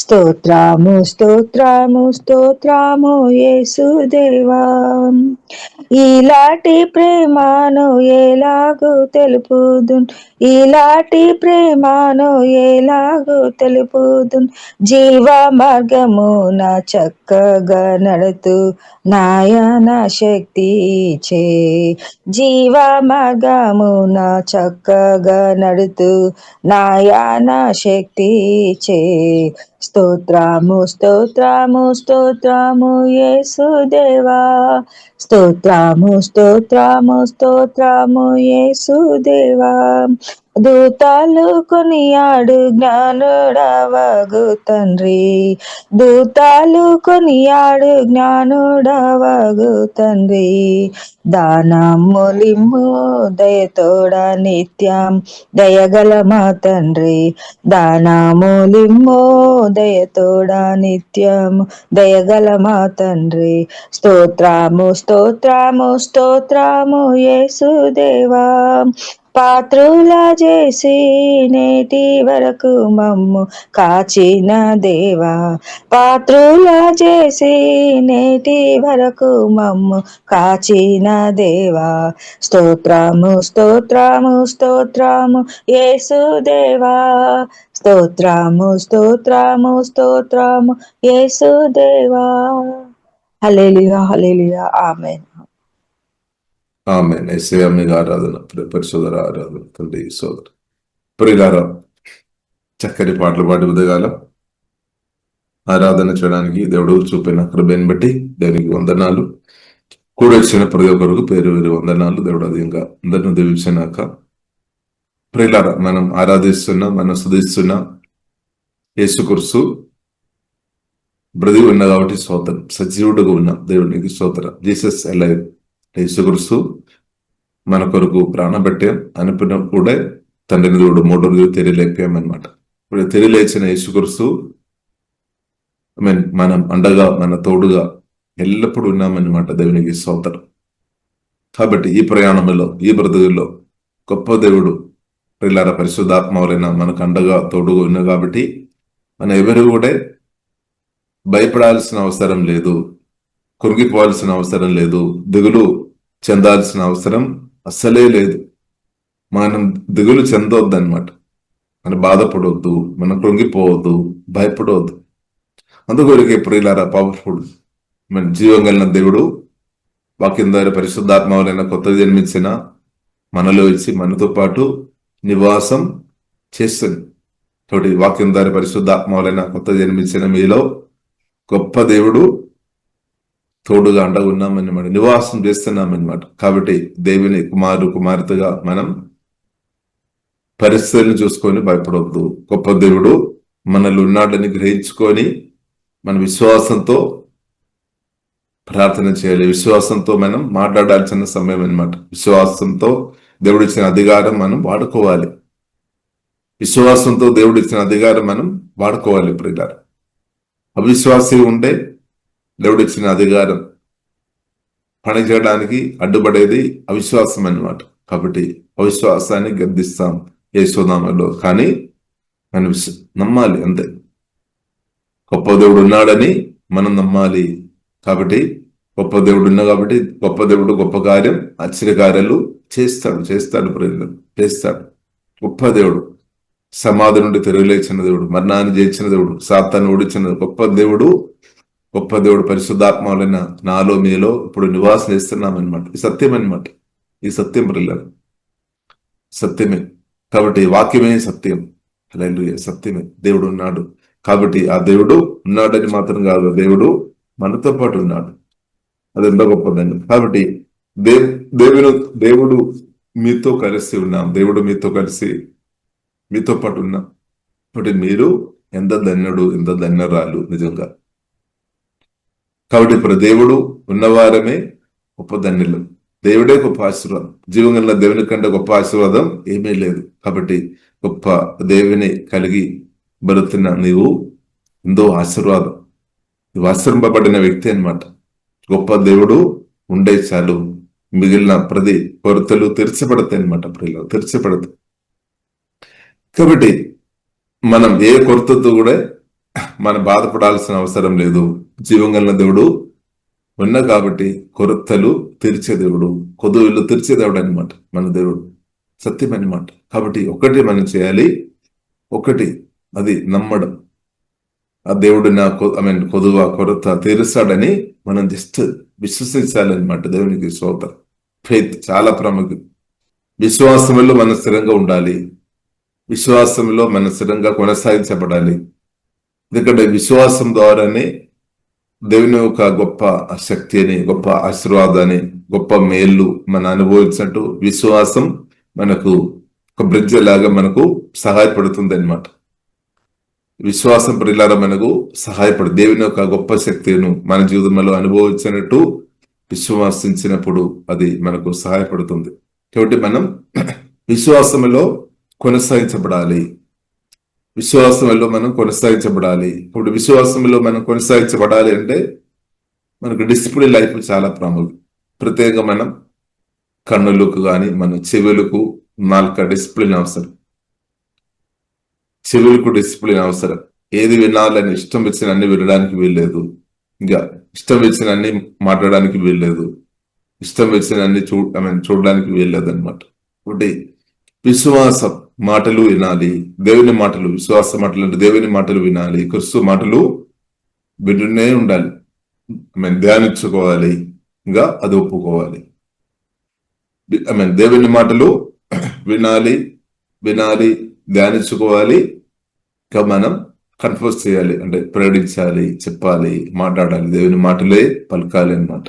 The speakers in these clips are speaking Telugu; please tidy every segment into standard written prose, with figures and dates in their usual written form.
స్తోత్రము స్తోత్రము స్తోత్రము యేసుదేవా. ఇలాంటి ప్రేమను ఎలాగూ తెలుపుదున్, ఇలాంటి ప్రేమను ఎలాగూ తెలుపుదున్. జీవ మార్గమున చక్కగా నడుతూ నాయన శక్తి చే, జీవ మార్గమున చక్కగా నడుతూ నాయన శక్తి చే. స్తోత్రము స్తోత్రము స్తోత్రము యేసుదేవా. స్తోత్రము స్తోత్రము స్తోత్రము యేసుదేవా. దూతలు కొనియాడు జ్ఞానుడవగు తండ్రి, దూతలు కొనియాడు జ్ఞానుడవగు తండ్రి. దానములిమ్ము దయతోడ నిత్యం దయగల మా తండ్రి, దానములిమ్ము దయతోడ నిత్యం దయగల మా తండ్రి. స్తోత్రము స్తోత్రము స్తోత్రము యేసుదేవా. పాత్రుల చేసి నేటి వరకు మమ్ము కాచిన దేవా, పాత్రుల చేసి నేటి వరకు మమ్ము కాచిన దేవా. స్తోత్రము స్తోత్రము స్తోత్రము యేసుదేవా. స్తోత్రము స్తోత్రము స్తోత్రము యేసుదేవా. హల్లెలూయా హల్లెలూయా ఆమేన్ ఆమేన్. యేసయ్య మీకు ఆరాధన, పరిశోధన ఆరాధన తండ్రి సోదరు ప్రియులారా. చక్కని పాటలు పాడి ఉదయకాలం ఆరాధన చేయడానికి దేవుడు చూపిన కృపను బట్టి దేవునికి వందనాలు. కూడొచ్చిన ప్రతి ఒక్కరికి పేరు వేరు వందనాలు. దేవుడు అధికంగా అందరిని దీవించినాక ప్రియులారా, మనం ఆరాధిస్తున్నా, మనం స్తుతిస్తున్నా యేసుక్రీస్తు బ్రతికి ఉన్న కాబట్టి స్తోత్రం. సజీవుడుగా ఉన్న దేవునికి స్తోత్రం. Jesus alive. యేసుక్రీస్తు మన కొరకు ప్రాణం పెట్టే అనిపినప్పుడే తండ్రిని దేవుడు మూడో రోజు తెలియలేకపోయామన్నమాట. ఇప్పుడు తెలియలేచిన యేసుక్రీస్తు మనం అండగా, మన తోడుగా ఎల్లప్పుడూ ఉన్నామన్నమాట. దేవునికి స్తోత్రం. కాబట్టి ఈ ప్రయాణంలో, ఈ బ్రతుకుల్లో గొప్ప దేవుడు ప్రియులారా పరిశుద్ధాత్మ వలన మనకు అండగా తోడుగా ఉన్నా కాబట్టి మనం ఎవరు కూడా భయపడాల్సిన అవసరం లేదు, కృంగిపోవాల్సిన అవసరం లేదు, దిగులు చెందాల్సిన అవసరం అస్సలే లేదు. మనం దిగులు చెందొద్దు అనమాట. మనం బాధపడవద్దు, మనం కృంగిపోవద్దు, భయపడవద్దు. అందుకొరకే ప్రియులారా పవర్ఫుల్ మన జీవం కలిగిన దేవుడు వాక్యం ద్వారా పరిశుద్ధాత్మ వలన కొత్త జన్మించిన మనలో ఇచ్చి మనతో పాటు నివాసం చేస్తుంది. కాబట్టి వాక్యం ద్వారా పరిశుద్ధాత్మ వలన కొత్త జన్మించిన మీలో గొప్ప దేవుడు తోడుగా అండగా ఉన్నామన్నమాట, నివాసం చేస్తున్నామన్నమాట. కాబట్టి దేవుని కుమార్తెగా మనం పరిస్థితులను చూసుకొని భయపడవద్దు. గొప్ప దేవుడు మనలో ఉన్నాడని గ్రహించుకొని మన విశ్వాసంతో ప్రార్థన చేయాలి. విశ్వాసంతో మనం మాట్లాడాల్సిన సమయం అన్నమాట. విశ్వాసంతో దేవుడు ఇచ్చిన అధికారం మనం వాడుకోవాలి. విశ్వాసంతో దేవుడు ఇచ్చిన అధికారం మనం వాడుకోవాలి. ప్రియులారా, అవిశ్వాసి ఉంటే దేవుడు ఇచ్చిన అధికారం పని చేయడానికి అడ్డుపడేది అవిశ్వాసం అన్నమాట. కాబట్టి అవిశ్వాసాన్ని గద్దిస్తాం యేసునామములో. కానీ మనం నమ్మాలి అంతే. గొప్ప దేవుడు ఉన్నాడని మనం నమ్మాలి. కాబట్టి గొప్ప దేవుడు ఉన్నా కాబట్టి గొప్ప దేవుడు గొప్ప కార్యం, ఆశ్చర్యకార్యాలు చేస్తాడు ప్రజలు చేస్తాడు. గొప్ప దేవుడు, సమాధి నుండి తిరగలేచిన దేవుడు, మరణాన్ని జయించిన దేవుడు, సాతాన్ని ఓడించిన గొప్ప దేవుడు. గొప్ప దేవుడు పరిశుద్ధాత్మ వలన నాలో మీలో ఇప్పుడు నివాసం చేస్తున్నాం అనమాట. ఈ సత్యం అనమాట. ఈ సత్యం పిల్లలు సత్యమే. కాబట్టి వాక్యమే సత్యం. హల్లెలూయా, సత్యమే. దేవుడు ఉన్నాడు. కాబట్టి ఆ దేవుడు ఉన్నాడని మాత్రం కాదు, దేవుడు మనతో పాటు ఉన్నాడు. అది ఎంత గొప్పదండి. కాబట్టి దేవుడు మీతో కలిసి ఉన్నాం. దేవుడు మీతో కలిసి మీతో పాటు ఉన్నాం. కాబట్టి మీరు ఎంత ధన్యుడు, ఎంత ధన్యరాలు నిజంగా. కాబట్టి ఇప్పుడు దేవుడు ఉన్నవారమే గొప్ప ధన్యులు. దేవుడే గొప్ప ఆశీర్వాదం. జీవంగా దేవుని కంటే గొప్ప ఆశీర్వాదం ఏమీ లేదు. కాబట్టి గొప్ప దేవుని కలిగి బతుకుతున్న నీవు ఎంతో ఆశీర్వాదం. నువ్వు ఆశ్రయింపబడిన వ్యక్తి అన్నమాట. గొప్ప దేవుడు ఉండే చాలు, మిగిలిన ప్రతి కొరతలు తెరచబడతాయి అనమాట. ప్రియులు తెరచబడతాయి. కాబట్టి మనం ఏ కొరతతో కూడా మనం బాధపడాల్సిన అవసరం లేదు. జీవం కలిగిన దేవుడు ఉన్నా కాబట్టి కొరతలు తీర్చే దేవుడు, కొదువులు తీర్చే దేవుడు అనమాట మన దేవుడు, సత్యం అనమాట. కాబట్టి ఒకటి మనం చేయాలి, ఒకటి అది నమ్మడం. ఆ దేవుడు నా కొదువ కొరత తీరుస్తాడని మనం జస్ట్ విశ్వసించాలన్నమాట. దేవునికి స్తోత్రం. ఫెయిత్ చాలా ప్రాముఖ్యం. విశ్వాసంలో మనం స్థిరంగా ఉండాలి, విశ్వాసంలో మనం స్థిరంగా కొనసాగించబడాలి. ఎందుకంటే విశ్వాసం ద్వారానే దేవుని ఒక గొప్ప శక్తిని, గొప్ప ఆశీర్వాదాన్ని, గొప్ప మేలు మనం అనుభవించినట్టు విశ్వాసం మనకు ఒక బ్రిడ్జ్ లాగా మనకు సహాయపడుతుంది అనమాట. విశ్వాసం ప్రియులారా మనకు దేవుని యొక్క గొప్ప శక్తిను మన జీవితంలో అనుభవించినట్టు విశ్వాసించినప్పుడు అది మనకు సహాయపడుతుంది. కాబట్టి మనం విశ్వాసంలో కొనసాగించబడాలి, విశ్వాసంలో మనం కొనసాగించబడాలి. ఇప్పుడు విశ్వాసంలో మనం కొనసాగించబడాలి అంటే మనకు డిసిప్లిన్ లైఫ్ చాలా ప్రాముఖ్యం. ప్రత్యేకంగా మనం కన్నులకు కానీ మన చెవులకు, నాలుక డిసిప్లిన్ అవసరం, చెవులకు డిసిప్లిన్ అవసరం. ఏది వినాలని ఇష్టం వచ్చిన అన్ని వినడానికి వీల్లేదు, ఇంకా ఇష్టం వచ్చిన అన్ని మాట్లాడడానికి వీల్లేదు, ఇష్టం వచ్చిన అన్ని చూడడానికి వీల్లేదు అనమాట. ఒకటి విశ్వాసం మాటలు వినాలి, దేవుని మాటలు, విశ్వాస మాటలు అంటే దేవుని మాటలు వినాలి, క్రీస్తు మాటలు వింటూనే ఉండాలి, ధ్యానించుకోవాలి, ఇంకా అది ఒప్పుకోవాలి. దేవుని మాటలు వినాలి, ధ్యానించుకోవాలి, ఇంకా మనం కన్ఫ్యూజ్ చేయాలి, అంటే ప్రకటించాలి, చెప్పాలి, మాట్లాడాలి, దేవుని మాటలే పలకాలి అన్నమాట.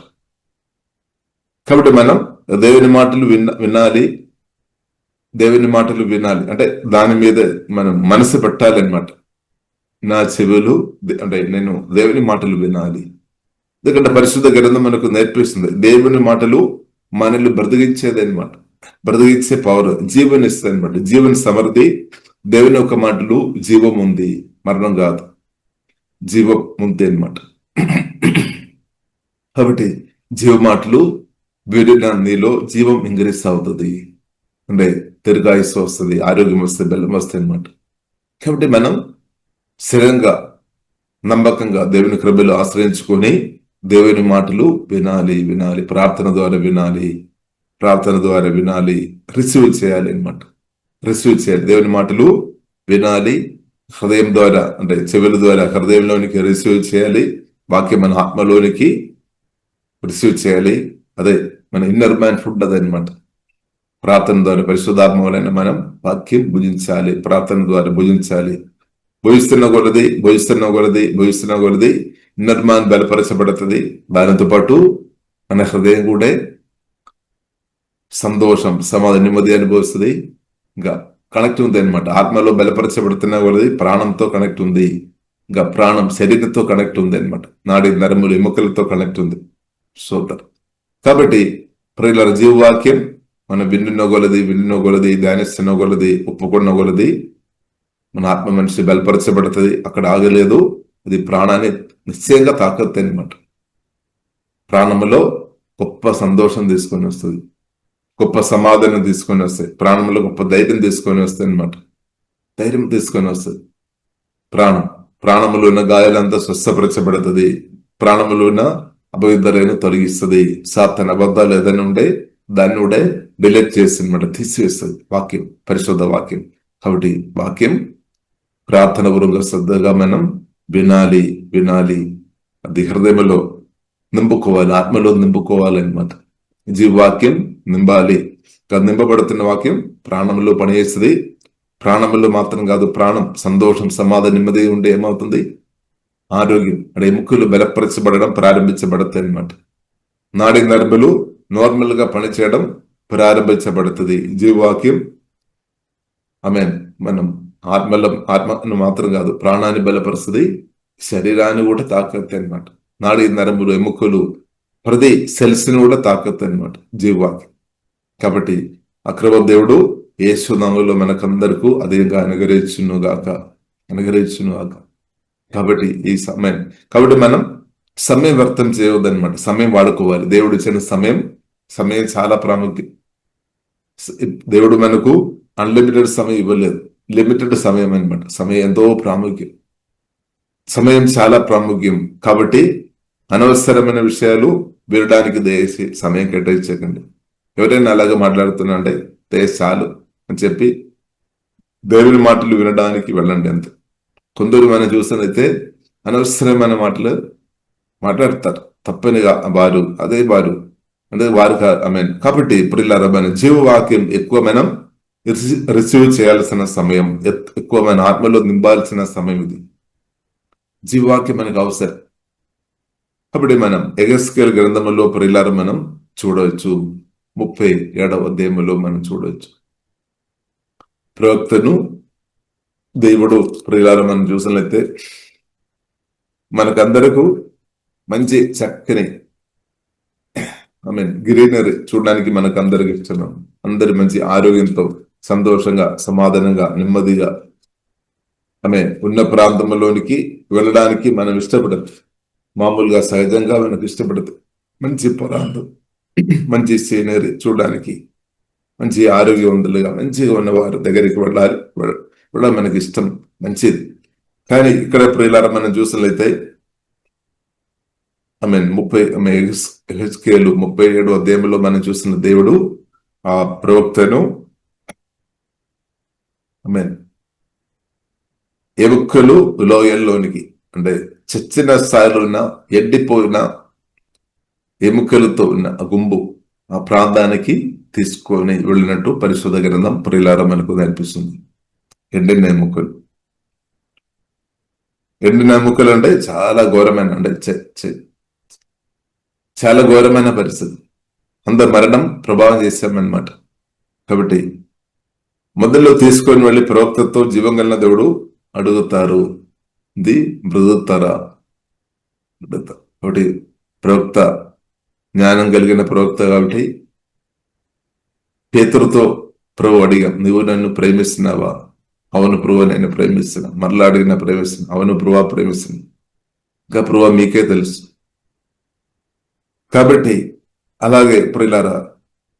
కాబట్టి మనం దేవుని మాటలు వినాలి, దేవుని మాటలు వినాలి అంటే దాని మీద మనం మనసు పెట్టాలి అనమాట. నా చెవులు అంటే నేను దేవుని మాటలు వినాలి. ఎందుకంటే పరిశుద్ధ గ్రంథం మనకు నేర్పిస్తుంది, దేవుని మాటలు మనల్ని బ్రతికించేది అనమాట, బ్రతికించే పవర్, జీవన్ ఇస్తుంది అనమాట. జీవన సమృద్ధి దేవుని యొక్క మాటలు జీవం ఉంది, మరణం కాదు, జీవం ఉంది అనమాట. కాబట్టి జీవ మాటలు విడిన నీలో జీవం ఇంక్రీస్ అవుతుంది, అంటే దీర్ఘాయుస్సు వస్తుంది, ఆరోగ్యం వస్తుంది, బలం వస్తుంది అనమాట. కాబట్టి మనం స్థిరంగా నమ్మకంగా దేవుని కృపలో ఆశ్రయించుకొని దేవుని మాటలు వినాలి, ప్రార్థన ద్వారా వినాలి, రిసీవ్ చేయాలి అనమాట. రిసీవ్ చేయాలి, దేవుని మాటలు వినాలి, హృదయం ద్వారా అంటే చెవుల ద్వారా హృదయంలోనికి రిసీవ్ చేయాలి, వాక్యం మన ఆత్మలోనికి రిసీవ్ చేయాలి. అదే మన ఇన్నర్ మ్యాన్ ఫుడ్ అదనమాట. ప్రార్థన ద్వారా పరిశుద్ధాత్మ వలన మనం వాక్యం భుజించాలి, ప్రార్థన ద్వారా భుజించాలి. భుజిస్తున్న కొలది ఇన్నర్ మ్యాన్ బలపరచబడుతుంది. దానితో పాటు మన హృదయం కూడా సంతోషం, సమాధానం, నెమ్మది అనుభవిస్తుంది. ఇంకా కనెక్ట్ ఉంది అనమాట. ఆత్మలో బలపరచబడుతున్న కొలది ప్రాణంతో కనెక్ట్ ఉంది, ఇంకా ప్రాణం శరీరంతో కనెక్ట్ ఉంది అనమాట. నాడి నరములు ఎముకలతో కనెక్ట్ ఉంది. సోదర్ కాబట్టి ప్రియులారా, జీవవాక్యం మనం విన్న కొలది ధ్యానిస్తున్న కొలది ఒప్పుకున్న కొలది మన ఆత్మ మనిషి బలపరచబడుతుంది. అక్కడ ఆగలేదు, అది ప్రాణాన్ని నిశ్చయంగా తాకద్దు అనమాట. ప్రాణములో గొప్ప సంతోషం తీసుకొని వస్తుంది, గొప్ప సమాధానం తీసుకొని వస్తాయి, ప్రాణంలో గొప్ప ధైర్యం తీసుకొని వస్తాయి అనమాట. ధైర్యం తీసుకొని వస్తుంది. ప్రాణములో ఉన్న గాయాలంతా స్వస్థపరచబడుతుంది, ప్రాణములో ఉన్న అపవిత్రమైన తొలగిస్తుంది. సాతాను అబద్ధాలు ఏదైనా ఉండే దాన్ని కూడా డిలీట్ చేస్తుంది అనమాట, తీసివేస్తుంది వాక్యం, పరిశుద్ధ వాక్యం. కాబట్టి వాక్యం ప్రార్థన పూర్వక శ్రద్ధగా మనం వినాలి, అది హృదయంలో నింపుకోవాలి, ఆత్మలో నింపుకోవాలి అనమాట. జీవవాక్యం నింపాలి. నింపబడుతున్న వాక్యం ప్రాణంలో పనిచేస్తుంది. ప్రాణంలో మాత్రం కాదు, ప్రాణం సంతోషం, సమాధానం, నెమ్మది ఉంటే ఏమవుతుంది? ఆరోగ్యం, అంటే ఎముకలు బలపరచబడడం ప్రారంభించబడతాయి అనమాట. నాడి నరములు నార్మల్ గా పనిచేయడం ప్రారంభించబడుతుంది. జీవవాక్యం మనం ఆత్మను మాత్రం కాదు, ప్రాణాన్ని బలపరుస్తుంది, శరీరాన్ని కూడా తాకత్తి అనమాట. నాడి నరములు, ఎముకలు, ప్రతి సెల్స్ ని కూడా తాకత్తి అనమాట జీవవాక్యం. కాబట్టి అక్రమ దేవుడు యేసునామములో మనకందరికీ అధికంగా అనుగ్రహించునుగాక. కాబట్టి ఈ సమయం, కాబట్టి మనం సమయం వ్యర్థం చేయవద్దనమాట. సమయం వాడుకోవాలి. దేవుడు ఇచ్చిన సమయం చాలా ప్రాముఖ్యం. దేవుడు మనకు అన్లిమిటెడ్ సమయం ఇవ్వలేదు, లిమిటెడ్ సమయం అనమాట. సమయం ఎంతో ప్రాముఖ్యం. సమయం చాలా ప్రాముఖ్యం కాబట్టి అనవసరమైన విషయాలు వినడానికి దయచేసి సమయం కేటాయించకండి. ఎవరైనా అలాగే మాట్లాడుతున్నా అంటే దయచేసి చాలు అని చెప్పి దేవుని మాటలు వినడానికి వెళ్ళండి అంతే. కొందరు మనం చూసినైతే అనవసరమైన మాటలు మాట్లాడతారు. తప్పనిగా వారు అంటే వారు కాబట్టి ఇప్పుడు మన జీవవాక్యం ఎక్కువ మనం రిసీవ్ చేయాల్సిన సమయం, ఎక్కువ మన ఆత్మలో నింపాల్సిన సమయం ఇది. జీవవాక్యం మనకు అవసరం. కాబట్టి మనం ఎగెస్కేల్ గ్రంథములో ప్రియులారా మనం చూడవచ్చు, 37వ అధ్యాయములో మనం చూడవచ్చు. ప్రవక్తను దేవుడు ప్రియులారా మనం చూసినట్లయితే మనకందరకు మంచి చక్కని గ్రీనరీ చూడడానికి మనకు అందరికి ఇష్టం. అందరి మంచి ఆరోగ్యంతో, సంతోషంగా, సమాధానంగా, నెమ్మదిగా ఉన్న ప్రాంతంలోనికి వెళ్ళడానికి మనం ఇష్టపడదు. మామూలుగా సహజంగా మనకు ఇష్టపడదు. మంచి ప్రాంతం, మంచి సీనరీ చూడడానికి, మంచి ఆరోగ్యవంతులుగా మంచిగా ఉన్నవారు దగ్గరికి వెళ్ళడం మనకి ఇష్టం, మంచిది. కానీ ఇక్కడ ప్రియులారా మనం చూసినట్లయితే 37వ అధ్యాయంలో మనం చూసిన దేవుడు ఆ ప్రవక్తను ఎముకలు లోయల్లోనికి, అంటే చచ్చిన స్థాయిలో ఉన్న ఎండిపోయిన ఎముకలతో ఉన్న గుంపు ఆ ప్రాంతానికి తీసుకొని వెళ్ళినట్టు పరిశుద్ధ గ్రంథం ప్రియులారా మనకు కనిపిస్తుంది. ఎండిన ఎముకలు అంటే చాలా ఘోరమైన, అంటే చాలా ఘోరమైన పరిస్థితి. అంత మరణం ప్రభావం చేశామన్నమాట. కాబట్టి మొదల్లో తీసుకొని వెళ్ళి ప్రవక్తతో జీవం కలిగిన దేవుడు అడుగుతారు, ఇది బ్రతుకుతారా? కాబట్టి ప్రవక్త జ్ఞానం కలిగిన ప్రవక్త కాబట్టి పేతురుతో ప్రభు అడిగా, నువ్వు నన్ను ప్రేమిస్తున్నావా? అవును ప్రభు, నేను ప్రేమిస్తున్నా. మరలా అడిగిన ప్రేమిస్తున్నా. అవును ప్రభు, ప్రేమిస్తున్నా. ఇంకా ప్రభు మీకే తెలుసు. కాబట్టి అలాగే ప్రియులారా,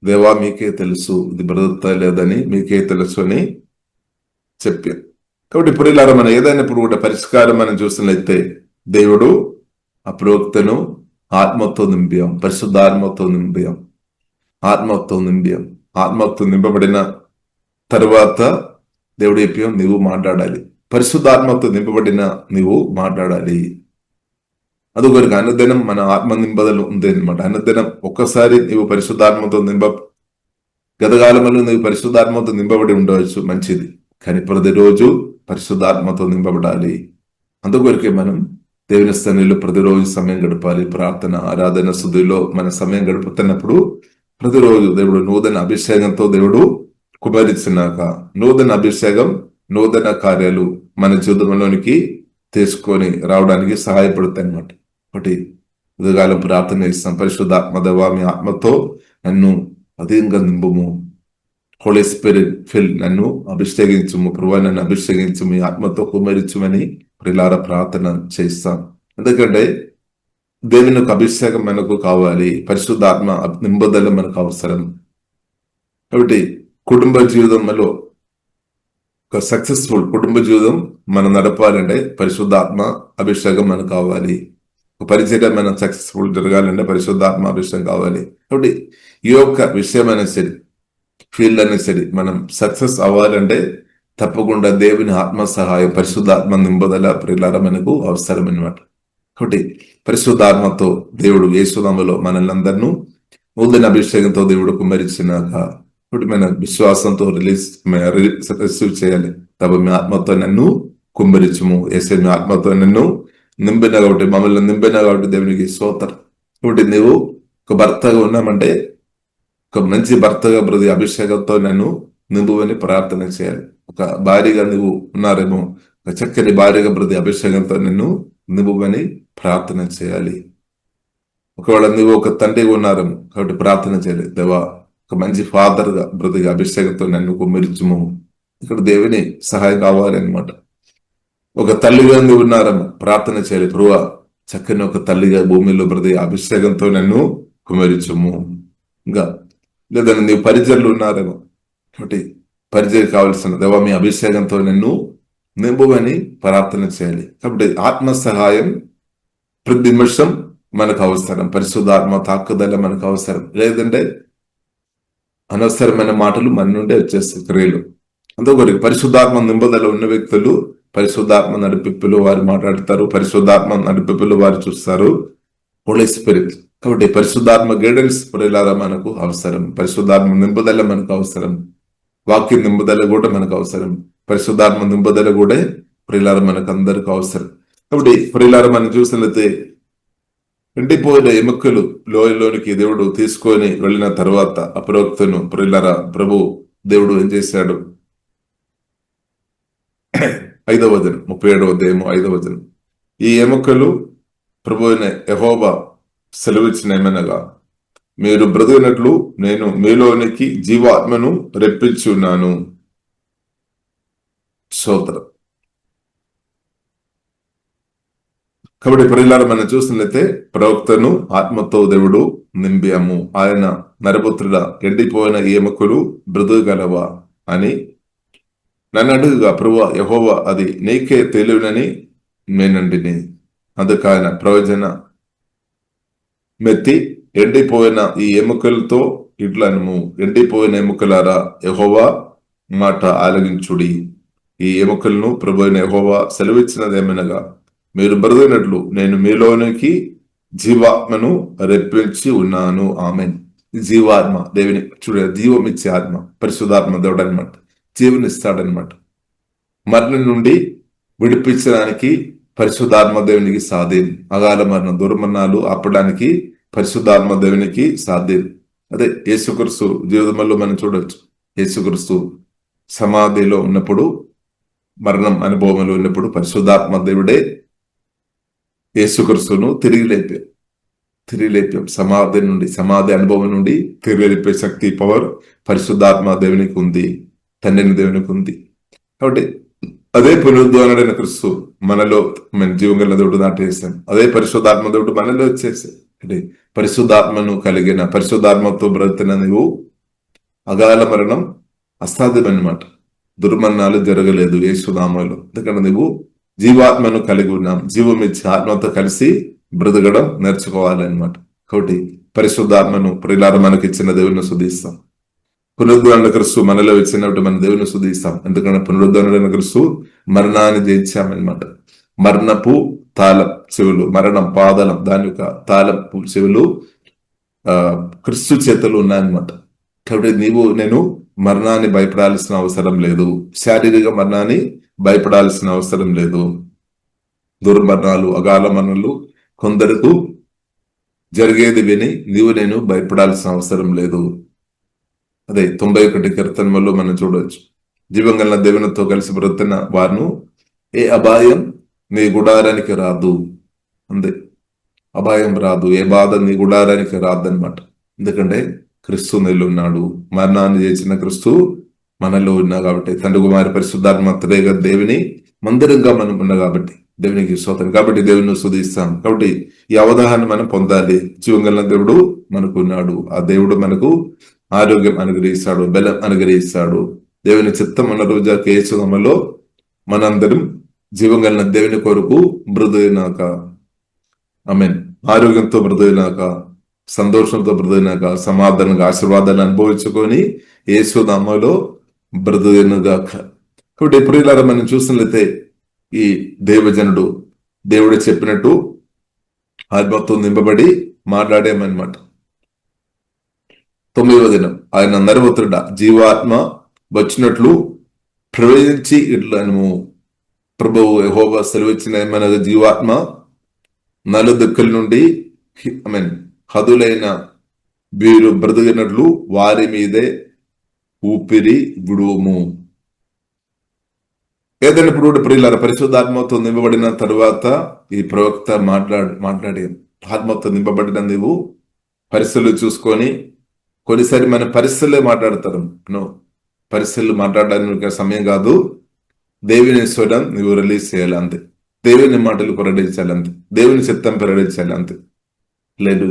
దేవా మీకే తెలుసు, ఇది బ్రతుకుతా లేదని మీకే తెలుసు అని చెప్పారు. కాబట్టి ప్రియులారా, మనం ఏదైనా ఇప్పుడు కూడా పరిష్కారం మనం చూసినట్లయితే దేవుడు ఆ ప్రవక్తను ఆత్మతో నింపాం, పరిశుద్ధ ఆత్మతో నింపబడిన తరువాత దేవుడు చెప్పాం, నీవు మాట్లాడాలి. పరిశుద్ధాత్మతో నింపబడిన నీవు మాట్లాడాలి. అదొకరికి అనుదినం మన ఆత్మ నింపదలు ఉంది అనమాట. అనుదినం ఒక్కసారి నీవు పరిశుద్ధాత్మతో గతకాలంలో నీవు పరిశుద్ధాత్మతో నింపబడి ఉండవచ్చు, మంచిది. కానీ ప్రతిరోజు పరిశుద్ధాత్మతో నింపబడాలి. అందుకొరికే మనం దేవుని స్థానంలో ప్రతిరోజు సమయం గడపాలి. ప్రార్థన, ఆరాధన, స్తుతిలో మన సమయం గడుపుతున్నప్పుడు ప్రతిరోజు దేవుడు నూతన అభిషేకంతో దేవుడు కుమరించినాక నూతన అభిషేకం, నూతన కార్యాలు మన జీవితంలోనికి తీసుకొని రావడానికి సహాయపడుతాయి అన్నమాట. ఒకటి ఉదయకాలం ప్రార్థన ఇస్తాం, పరిశుద్ధాత్మ దేవా మీ ఆత్మతో నన్ను అధికంగా నింపుము, హోలీ స్పిరిట్ ఫిల్, నన్ను అభిషేకించుము ప్రభు, నన్ను అభిషేకించు, మీ ఆత్మతో కుమరించుమని ప్రియులారా ప్రార్థన చేస్తాం. ఎందుకంటే దేవుని యొక్క అభిషేకం మనకు కావాలి, పరిశుద్ధాత్మ నింపుదల మనకు అవసరం. కాబట్టి కుటుంబ జీవితంలో ఒక సక్సెస్ఫుల్ కుటుంబ జీవితం మనం నడపాలంటే పరిశుద్ధాత్మ అభిషేకం మనకు కావాలి. ఒక పరిచయం మనం సక్సెస్ఫుల్ జరగాలంటే పరిశుద్ధాత్మ అభిషేకం కావాలి. కాబట్టి ఈ యొక్క విషయమైనా సరే, ఫీల్డ్ అయినా సరే, మనం సక్సెస్ అవ్వాలంటే తప్పకుండా దేవుని ఆత్మ సహాయం, పరిశుద్ధాత్మ నింపుదల ప్రియులారా మనకు అవసరం అన్నమాట. కాబట్టి పరిశుద్ధాత్మతో దేవుడు యేసునామములో మనల్ని అందరినూ నూతన అభిషేకంతో దేవుడు కుమ్మరించినాక ఇప్పుడు మన విశ్వాసంతో రిసీవ్ చేయాలి. తప్ప మీ ఆత్మతో నన్ను కుమ్మరించుము, ఏసే మీ ఆత్మతో నన్ను నింపిన కాబట్టి, మమ్మల్ని నింపిన కాబట్టి దేవునికి స్తోత్రం. కాబట్టి నీవు ఒక భర్తగా ఉన్నామంటే ఒక మంచి భర్తగా ప్రతి అభిషేకంతో నన్ను నింపువని ప్రార్థన చేయాలి. ఒక భార్యగా నువ్వు ఉన్నారేమో, ఒక చక్కని భార్యగా ప్రతి అభిషేకంతో నిన్ను నింపువని ప్రార్థన చేయాలి. ఒకవేళ నువ్వు ఒక తండ్రిగా ఉన్నారేమో కాబట్టి ప్రార్థన చేయాలి, దేవా ఒక మంచి ఫాదర్ గా బ్రతికి అభిషేకంతో నన్ను కుమ్మరించుము. ఇక్కడ దేవుని సహాయం కావాలి అనమాట. ఒక తల్లిగా నువ్వు ఉన్నారని ప్రార్థన చేయాలి, ప్రభువా చక్కని ఒక తల్లిగా భూమిలో బ్రతికి అభిషేకంతో నన్ను కుమ్మరించుము. ఇంకా లేదని నీవు పరిచయలు ఉన్నారేమో కాబట్టి పరిచయం కావాల్సిన దేవా మీ అభిషేకంతో నన్ను నింపుమని ప్రార్థన చేయాలి. కాబట్టి ఆత్మ సహాయం ప్రతి నిమిషం మనకు అవసరం. పరిశుద్ధాత్మ తాకుదల మనకు అవసరం. లేదంటే అనవసరమైన మాటలు మన నుండి వచ్చేస్తాయి క్రియలు. అందుకని పరిశుద్ధాత్మ నింపుదల ఉన్న వ్యక్తులు పరిశుద్ధాత్మ నడిపిప్పులు వారు మాట్లాడతారు, పరిశుద్ధాత్మ నడిపిప్పులు వారు చూస్తారు. హోలీ స్పిరిట్. కాబట్టి పరిశుద్ధాత్మ గైడెన్స్ ప్రియులారా మనకు అవసరం. పరిశుద్ధాత్మ నింపుదల మనకు అవసరం. వాక్య నింపుదల కూడా మనకు అవసరం. పరిశుద్ధాత్మ నింపుదల కూడా ప్రియులారా మనకు అందరికి అవసరం. కాబట్టి ప్రియులారా మనం చూసినట్లయితే ఎండిపోయిన ఎముకలు లోయలోనికి దేవుడు తీసుకొని వెళ్ళిన తర్వాత అప్రవక్తను ప్రియులారా ప్రభు దేవుడు ఏం చేశాడు? 5వ వచనం 37వ అధ్యాయము 5వ వచనం. ఈ ఎముకలు ప్రభు అయిన యెహోవా సెలవిచ్చిన ఏమనగా, మీరు బ్రతికినట్లు నేను మీలోనికి జీవాత్మను రెప్పించి ఉన్నాను. స్తోత్రం. కాబట్టి ప్రియులారా మనం చూసినట్లయితే ప్రవక్తను ఆత్మతో దేవుడు నింపాము. ఆయన నరపుత్రుడా, ఎండిపోయిన ఈ ఎముకలు బ్రతుకగలవా అని నన్ను అడుగుగా, ప్రభువా యెహోవా అది నీకే తెలియనని నేనంటిని. అందుకు ఆయన ప్రవచన మెత్తి ఎండిపోయిన ఈ ఎముకలతో ఇట్లనము, ఎండిపోయిన ఎముకలారా యెహోవా మాట ఆలగించుడి. ఈ ఎముకలను ప్రభు అయిన యెహోవా సెలవిచ్చినదేమనగా, మీరు బ్రతికినట్లు నేను మీలోనికి జీవాత్మను రెప్పించి ఉన్నాను. ఆమెన్. జీవాత్మ దేవుని చూడ, జీవం ఇచ్చే ఆత్మ పరిశుద్ధాత్మ దేవుడు అనమాట. జీవనిస్తాడనమాట. మరణం నుండి విడిపించడానికి పరిశుద్ధాత్మ దేవునికి సాధ్యం. అగాల మరణం, దుర్మరణాలు ఆపడానికి పరిశుద్ధాత్మ దేవునికి సాధ్యం. అదే యేసుక్రీస్తు జీవితంలో మనం చూడొచ్చు. యేసుక్రీస్తు సమాధిలో ఉన్నప్పుడు, మరణం అనుభవంలో ఉన్నప్పుడు పరిశుద్ధాత్మ దేవుడే యేసుక్రీస్తును తిరిగి లేపాం. సమాధి అనుభవం నుండి తిరిగి లేపే శక్తి, పవర్ పరిశుద్ధాత్మ దేవునికి ఉంది, తండ్రిని దేవునికి ఉంది. కాబట్టి అదే పునరుద్ధరణైన క్రీస్తు మనలో మన జీవంగల దేవుడు నాటేస్తాం. అదే పరిశుద్ధాత్మ దేవుడు మనలో వచ్చేసాం. అంటే పరిశుద్ధాత్మను కలిగిన, పరిశుద్ధాత్మతో బ్రతిన నువ్వు అగాల మరణం అసాధ్యమన్నమాట. దుర్మరణాలు జరగలేదు యేసునామములో. ఎందుకంటే నువ్వు జీవాత్మను కలిగి ఉన్నాం. జీవం ఇచ్చి ఆత్మతో కలిసి బ్రతకడం నేర్చుకోవాలన్నమాట. కాబట్టి పరిశుద్ధాత్మను ప్రియులారా మనకి ఇచ్చిన దేవుని స్తుతిస్తాం. పునరుద్ధరణ క్రీస్తు మనలో ఇచ్చినట్టు మన దేవుని స్తుతిస్తాం. ఎందుకంటే పునరుద్ధరణ క్రీస్తు మరణాన్ని జయించామన్నమాట. మరణపు తాళం చెవులు, మరణం పాదలం, దాని యొక్క తాళపు చెవులు క్రీస్తు చేతులు ఉన్నాయన్నమాట. కాబట్టి నేను మరణాన్ని భయపడాల్సిన అవసరం లేదు. శారీరక మరణాన్ని భయపడాల్సిన అవసరం లేదు. దుర్మరణాలు, అగాల మరణాలు కొందరకు జరిగేది విని నేను భయపడాల్సిన అవసరం లేదు. అదే 91 కీర్తనలో మనం చూడవచ్చు. జీవంగల దేవునితో కలిసి బ్రతున్న వారిను ఏ అపాయం నీ గుడారానికి రాదు. అంతే, అపాయం రాదు, ఏ బాధ నీ గుడారానికి రాదన్నమాట. ఎందుకంటే క్రీస్తు నీలో ఉన్నాడు. మరణాన్ని చేసిన క్రీస్తు మనలో ఉన్నా కాబట్టి, తండ్రి కుమారి పరిశుద్ధాత్మ త్రేగ దేవుని మందిరంగా మనం ఉన్నా కాబట్టి దేవునికి స్తోత్రం. కాబట్టి దేవుని స్తుతిస్తాం. కాబట్టి ఈ అవగాహన మనం పొందాలి. జీవంగల దేవుడు మనకు ఉన్నాడు. ఆ దేవుడు మనకు ఆరోగ్యం అనుగ్రహిస్తాడు, బలం అనుగ్రహిస్తాడు. దేవుని చిత్తం ఉన్న రోజు కేసులో మనందరం జీవంగల దేవుని కొరకు బ్రతుకునాక, ఆమేన్, ఆరోగ్యంతో బ్రతుకునాక, సంతోషంతో బ్రతుకునాక, సమాధానంగా ఆశీర్వాదాన్ని అనుభవించుకొని యేసు నామములో బ్రతుకుగాక. కాబట్టి ప్రియులారా మనం చూసినట్లయితే ఈ దేవజనుడు దేవుడు చెప్పినట్టు ఆత్మతో నింపబడి మాట్లాడేమన్నమాట. 9వ దినం ఆయన నరపుత్రుడా, జీవాత్మ వచ్చినట్లు ప్రవేశించి ఇట్లను ప్రభువు యెహోవా సెలవిచ్చిన మన జీవాత్మ నలుదిక్కుల నుండి హదులైన వీరు బ్రతికినట్లు వారి మీదే ఊపిరి విడుము. ఏదైనా ఇప్పుడు ప్రియులారా పరిశుద్ధాత్మతో నింపబడిన తరువాత ఈ ప్రవక్త మాట్లాడే ఆత్మతో నింపబడిన నీవు పరిస్థితులు చూసుకొని, కొన్నిసారి మన పరిస్థితులే మాట్లాడతారు. పరిస్థితులు మాట్లాడడానికి సమయం కాదు. దేవుని స్వరం నువ్వు రిలీజ్ చేయాలి అంతే. దేవుని మాటలు ప్రకటించాలి అంతే. దేవుని చిత్తం ప్రకటించాలి అంతే. లేదు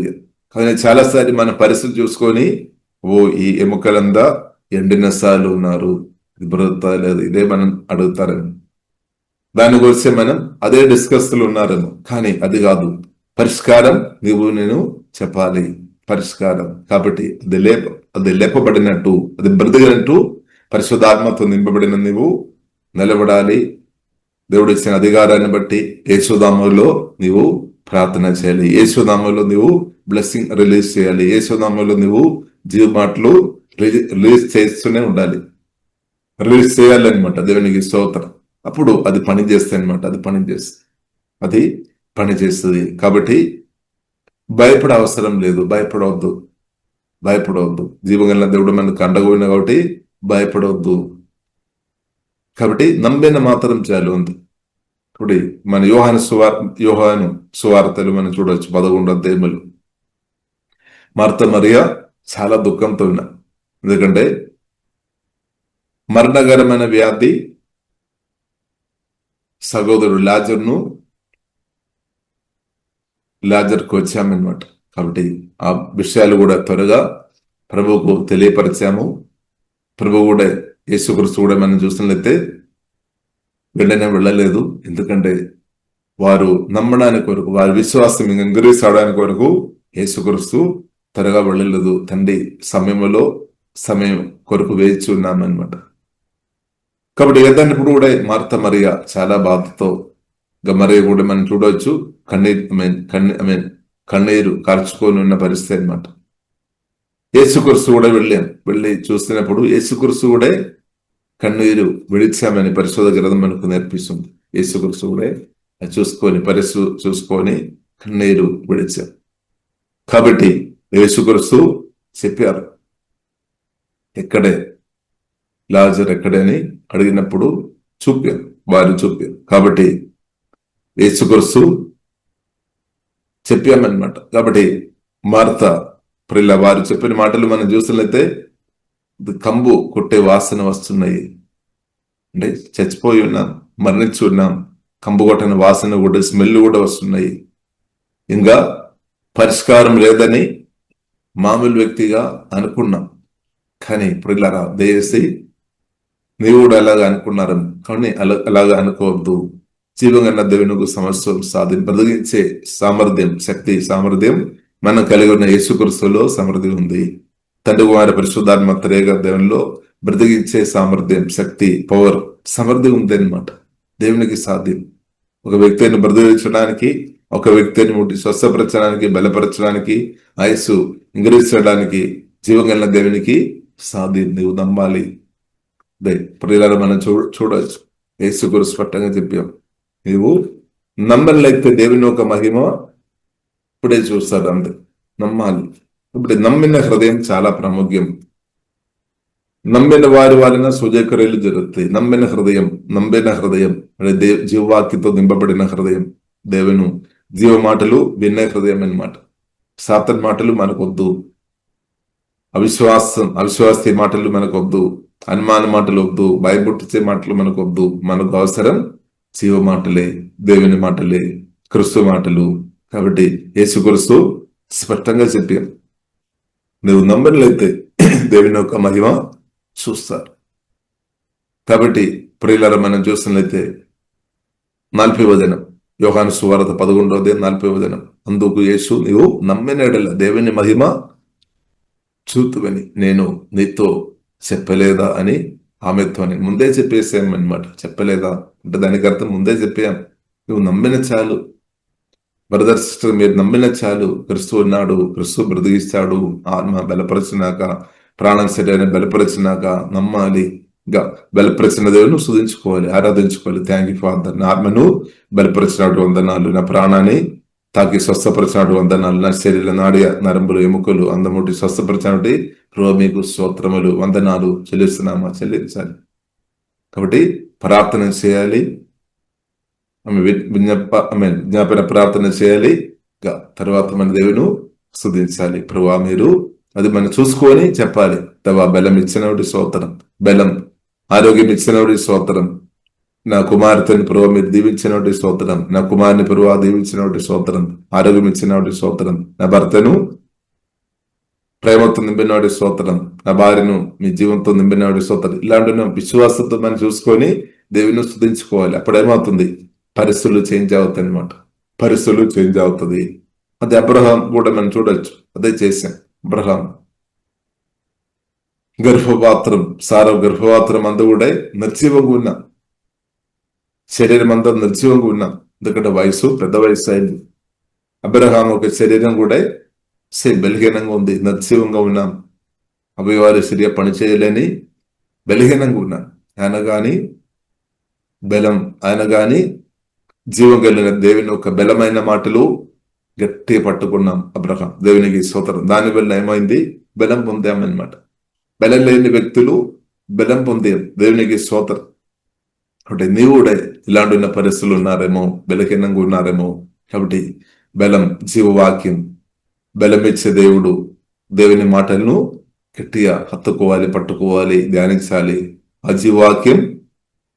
కానీ చాలాసారి మన పరిస్థితులు చూసుకొని, ఈ ఎముకలంతా ఎండిన సార్లు ఉన్నారు, ఇది బ్రతుకుతా లేదు, ఇదే మనం అడుగుతారని. దాని గురించి మనం అదే డిస్కస్లు ఉన్నారేమో, కానీ అది కాదు. పరిష్కారం నేను చెప్పాలి, పరిష్కారం. కాబట్టి అది లేపబడినట్టు, అది బ్రతికినట్టు పరిశుద్ధాత్మతో నింపబడిన నీవు నిలబడాలి. దేవుడు ఇచ్చిన అధికారాన్ని బట్టి యేసునామములో నీవు ప్రార్థన చేయాలి, యేసునామములో నీవు బ్లెస్సింగ్ రిలీజ్ చేయాలి, యేసునామములో నీవు జీవ మాటలు రిలీజ్ చేస్తూనే ఉండాలి, రిలీజ్ చేయాలన్నమాట. దేవునికి స్తోత్రం. అప్పుడు అది పని చేస్తాయి అనమాట, అది పని చేస్తుంది. కాబట్టి భయపడే అవసరం లేదు, భయపడవద్దు. జీవగల దేవుడు మనకు అండగోయిన కాబట్టి భయపడవద్దు. కాబట్టి నమ్మిన మాత్రం చాలు ఉంది. ఇప్పుడు మన యోహాను సువార్తలు మనం చూడవచ్చు, 11వ అధ్యాయములు. మార్త మరియ చాలా దుఃఖంతో ఉన్నా, ఎందుకంటే మరణకరమైన వ్యాధి సహోదరుడు లాజర్కు వచ్చామన్నమాట. కాబట్టి ఆ విషయాలు కూడా త్వరగా ప్రభువుకు తెలియపరిచాము. ప్రభు కూడా, యేసుక్రీస్తు కూడా మనం చూసినట్లయితే వెంటనే వెళ్ళలేదు, ఎందుకంటే వారు నమ్మడానికి కొరకు, వారి విశ్వాసం ఇంక్రీజ్ అవడానికి కొరకు యేసుక్రీస్తు త్వరగా వెళ్ళలేదు. తండ్రి సమయం కొరకు వేచి ఉన్నామన్నమాట. కాబట్టి ఏదైనప్పుడు కూడా మార్త మరియ చాలా బాధతో, మరియ కూడా మనం చూడవచ్చు, కన్నీరు కార్చుకొని ఉన్న పరిస్థితి అనమాట. యేసుక్రీస్తు కూడా వెళ్ళి చూస్తున్నప్పుడు యేసుక్రీస్తు కూడా కన్నీరు విడిచామని పరిశోధన గ్రంథం మనకు నేర్పిస్తుంది. యేసుక్రీస్తు కూడా చూసుకొని కన్నీరు విడిచాం. కాబట్టి యేసుక్రీస్తు చెప్పారు, లాజర్ ఎక్కడే అని అడిగినప్పుడు వారు చూపారు. కాబట్టి యేసుక్రీస్తు చెప్పామన్నమాట. కాబట్టి మార్త వారు చెప్పిన మాటలు మనం చూసినట్లయితే కంబు కొట్టే వాసన వస్తున్నాయి, అంటే చచ్చిపోయి ఉన్నాం, మరణించి ఉన్నాం, కంబు కొట్టిన వాసన కూడా, స్మెల్ కూడా వస్తున్నాయి. ఇంకా పరిష్కారం లేదని మామూలు వ్యక్తిగా అనుకున్నాం. కానీ ప్రియులారా, దయచేసి నీవు కూడా అలాగా అనుకున్నారు, కానీ అలాగా అనుకోవద్దు. జీవంగా దేవునికి సమస్య బ్రతికించే సామర్థ్యం మనం కలిగి ఉన్న యేసుక్రీస్తులో సమృద్ధి ఉంది. తండ్రి కుమార పరిశుద్ధాత్మ త్రియేక దేవునిలో బ్రతికించే సామర్థ్యం, శక్తి, పవర్, సమృద్ధి ఉంది అన్నమాట. దేవునికి సాధ్యం. ఒక వ్యక్తిని బ్రతికించడానికి, ఒక వ్యక్తిని స్వస్థపరచడానికి, బలపరచడానికి, ఆయుస్సు ఇంక్రీజ్ చేయడానికి జీవంగా దేవునికి సాధ్యం. నీవు నమ్మాలి. ప్రియులారా, మనం చూడవచ్చు, యేసుక్రీస్తు స్పష్టంగా చెప్పాం, నీవు నమ్మలేకపోతే దేవుని ఒక మహిమ ఇప్పుడే చూస్తారు. అంతే, నమ్మాలి. ఇప్పుడు నమ్మిన హృదయం చాలా ప్రాముఖ్యం. నమ్మిన వారి వలన సూచక్రియలు జరుగుతాయి. నమ్మిన హృదయం అంటే జీవవాక్యతో నింపబడిన హృదయం, దేవుని జీవ మాటలు విన్న హృదయం అన్నమాట. సాతాను మాటలు మనకొద్దు, అవిశ్వాస మాటలు మనకొద్దు, అనుమాన మాటలు వద్దు, భయపుట్టించే మాటలు మనకొద్దు. మనకు అవసరం జీవ మాటలే, దేవుని మాటలే, క్రీస్తు మాటలు. కాబట్టి యేసుక్రీస్తు స్పష్టంగా చెప్పారు, నువ్వు నమ్మనట్లయితే దేవుని యొక్క మహిమ చూస్తారు. కాబట్టి ప్రియులారా, మనం చూసినట్లయితే 40వ వచనం, యోహాను సువార్త 11వ అధ్యాయం 40వ వచనం, అందుకు యేసు, నీవు నమ్మిన యెడల దేవుని మహిమ చూతువని నేను నీతో చెప్పలేదా అని ఆమెతో ముందే చెప్పేసామన్నమాట. చెప్పలేదా అంటే దానికి అర్థం ముందే చెప్పాం. నువ్వు నమ్మిన చాలు బ్రదర్ సిస్టర్, మీరు నమ్మిన చాలు. క్రీస్తు ఉన్నాడు, క్రీస్తు బ్రతికిస్తాడు. ఆత్మ బలపరిచినాక, ప్రాణం శరీరాన్ని బలపరిచినాక నమ్మాలి. ఇంకా బలపరిచిన దేవుని స్తుతించుకోవాలి, ఆరాధించుకోవాలి. థ్యాంక్ యూ ఫాదర్, నా ఆత్మను బలపరిచినాడు వందనాలు, నా ప్రాణాన్ని తాకి స్వస్థపరిచినాడు వందనాలు, నా శరీర నాడి నరంబులు ఎముకలు అందముటి స్వస్థపరిచినటువంటి మీకు స్తోత్రములు వందనాలు చెల్లించాలి. కాబట్టి ప్రార్థన చేయాలి, విజ్ఞాపన ప్రార్థన చేయాలి. తర్వాత మన దేవుని స్తుతించాలి. ప్రభువా, మీరు అది మనం చూసుకొని చెప్పాలి. తవా బలం ఇచ్చినవాడి స్తోత్రం, బలం ఆరోగ్యం ఇచ్చినవాడి స్తోత్రం, నా కుమార్తెను ప్రభు మీరు దీవించినవాడి స్తోత్రం, నా కుమారుని ప్రభు దీవించినవాడి స్తోత్రం, ఆరోగ్యం ఇచ్చినవాడి స్తోత్రం, నా భర్తను ప్రేమతో నింపినవాడి స్తోత్రం, నా భార్యను మీ జీవంతో నింపినవాడి స్తోత్రం. ఇలాంటి విశ్వాసంతో మనం చూసుకొని దేవుని స్తుతించుకోవాలి. అప్పుడేమవుతుంది, పరిస్థితులు చేంజ్ అవుతాయి అనమాట. పరిస్థితులు చేంజ్ అవుతుంది. అది అబ్రహాం కూడా మనం చూడొచ్చు, అదే చేశాం. అబ్రహాం గర్భపాత్రం, సారా గర్భపాత్రం అంతా కూడా నిర్జీవంగా ఉన్నాం, శరీరం అంతా నిర్జీవంగా ఉన్నాం. ఎందుకంటే పెద్ద వయసు అయింది. అబ్రహాం ఒక శరీరం కూడా బలహీనంగా ఉంది, నిర్జీవంగా ఉన్నాం, అవయవాలు సరిగా పనిచేయలేని బలహీనంగా ఉన్నాం. ఆయన గాని జీవం కలిగిన దేవుని ఒక బలమైన మాటలు గట్టిగా పట్టుకున్నాం అబ్రహాం. దేవునికి స్తోత్రం. దానివల్ల ఏమైంది, బలం పొందామన్నమాట. బలం లేని వ్యక్తులు బలం పొందాం. దేవునికి స్తోత్రం. కాబట్టి నీవు కూడా ఇలాంటి ఉన్న పరిస్థితులు ఉన్నారేమో, బలహీనంగా ఉన్నారేమో. కాబట్టి బలం, జీవవాక్యం, బలమిచ్చే దేవుడు, దేవుని మాటలను గట్టిగా హత్తుకోవాలి, పట్టుకోవాలి, ధ్యానించాలి. ఆ జీవవాక్యం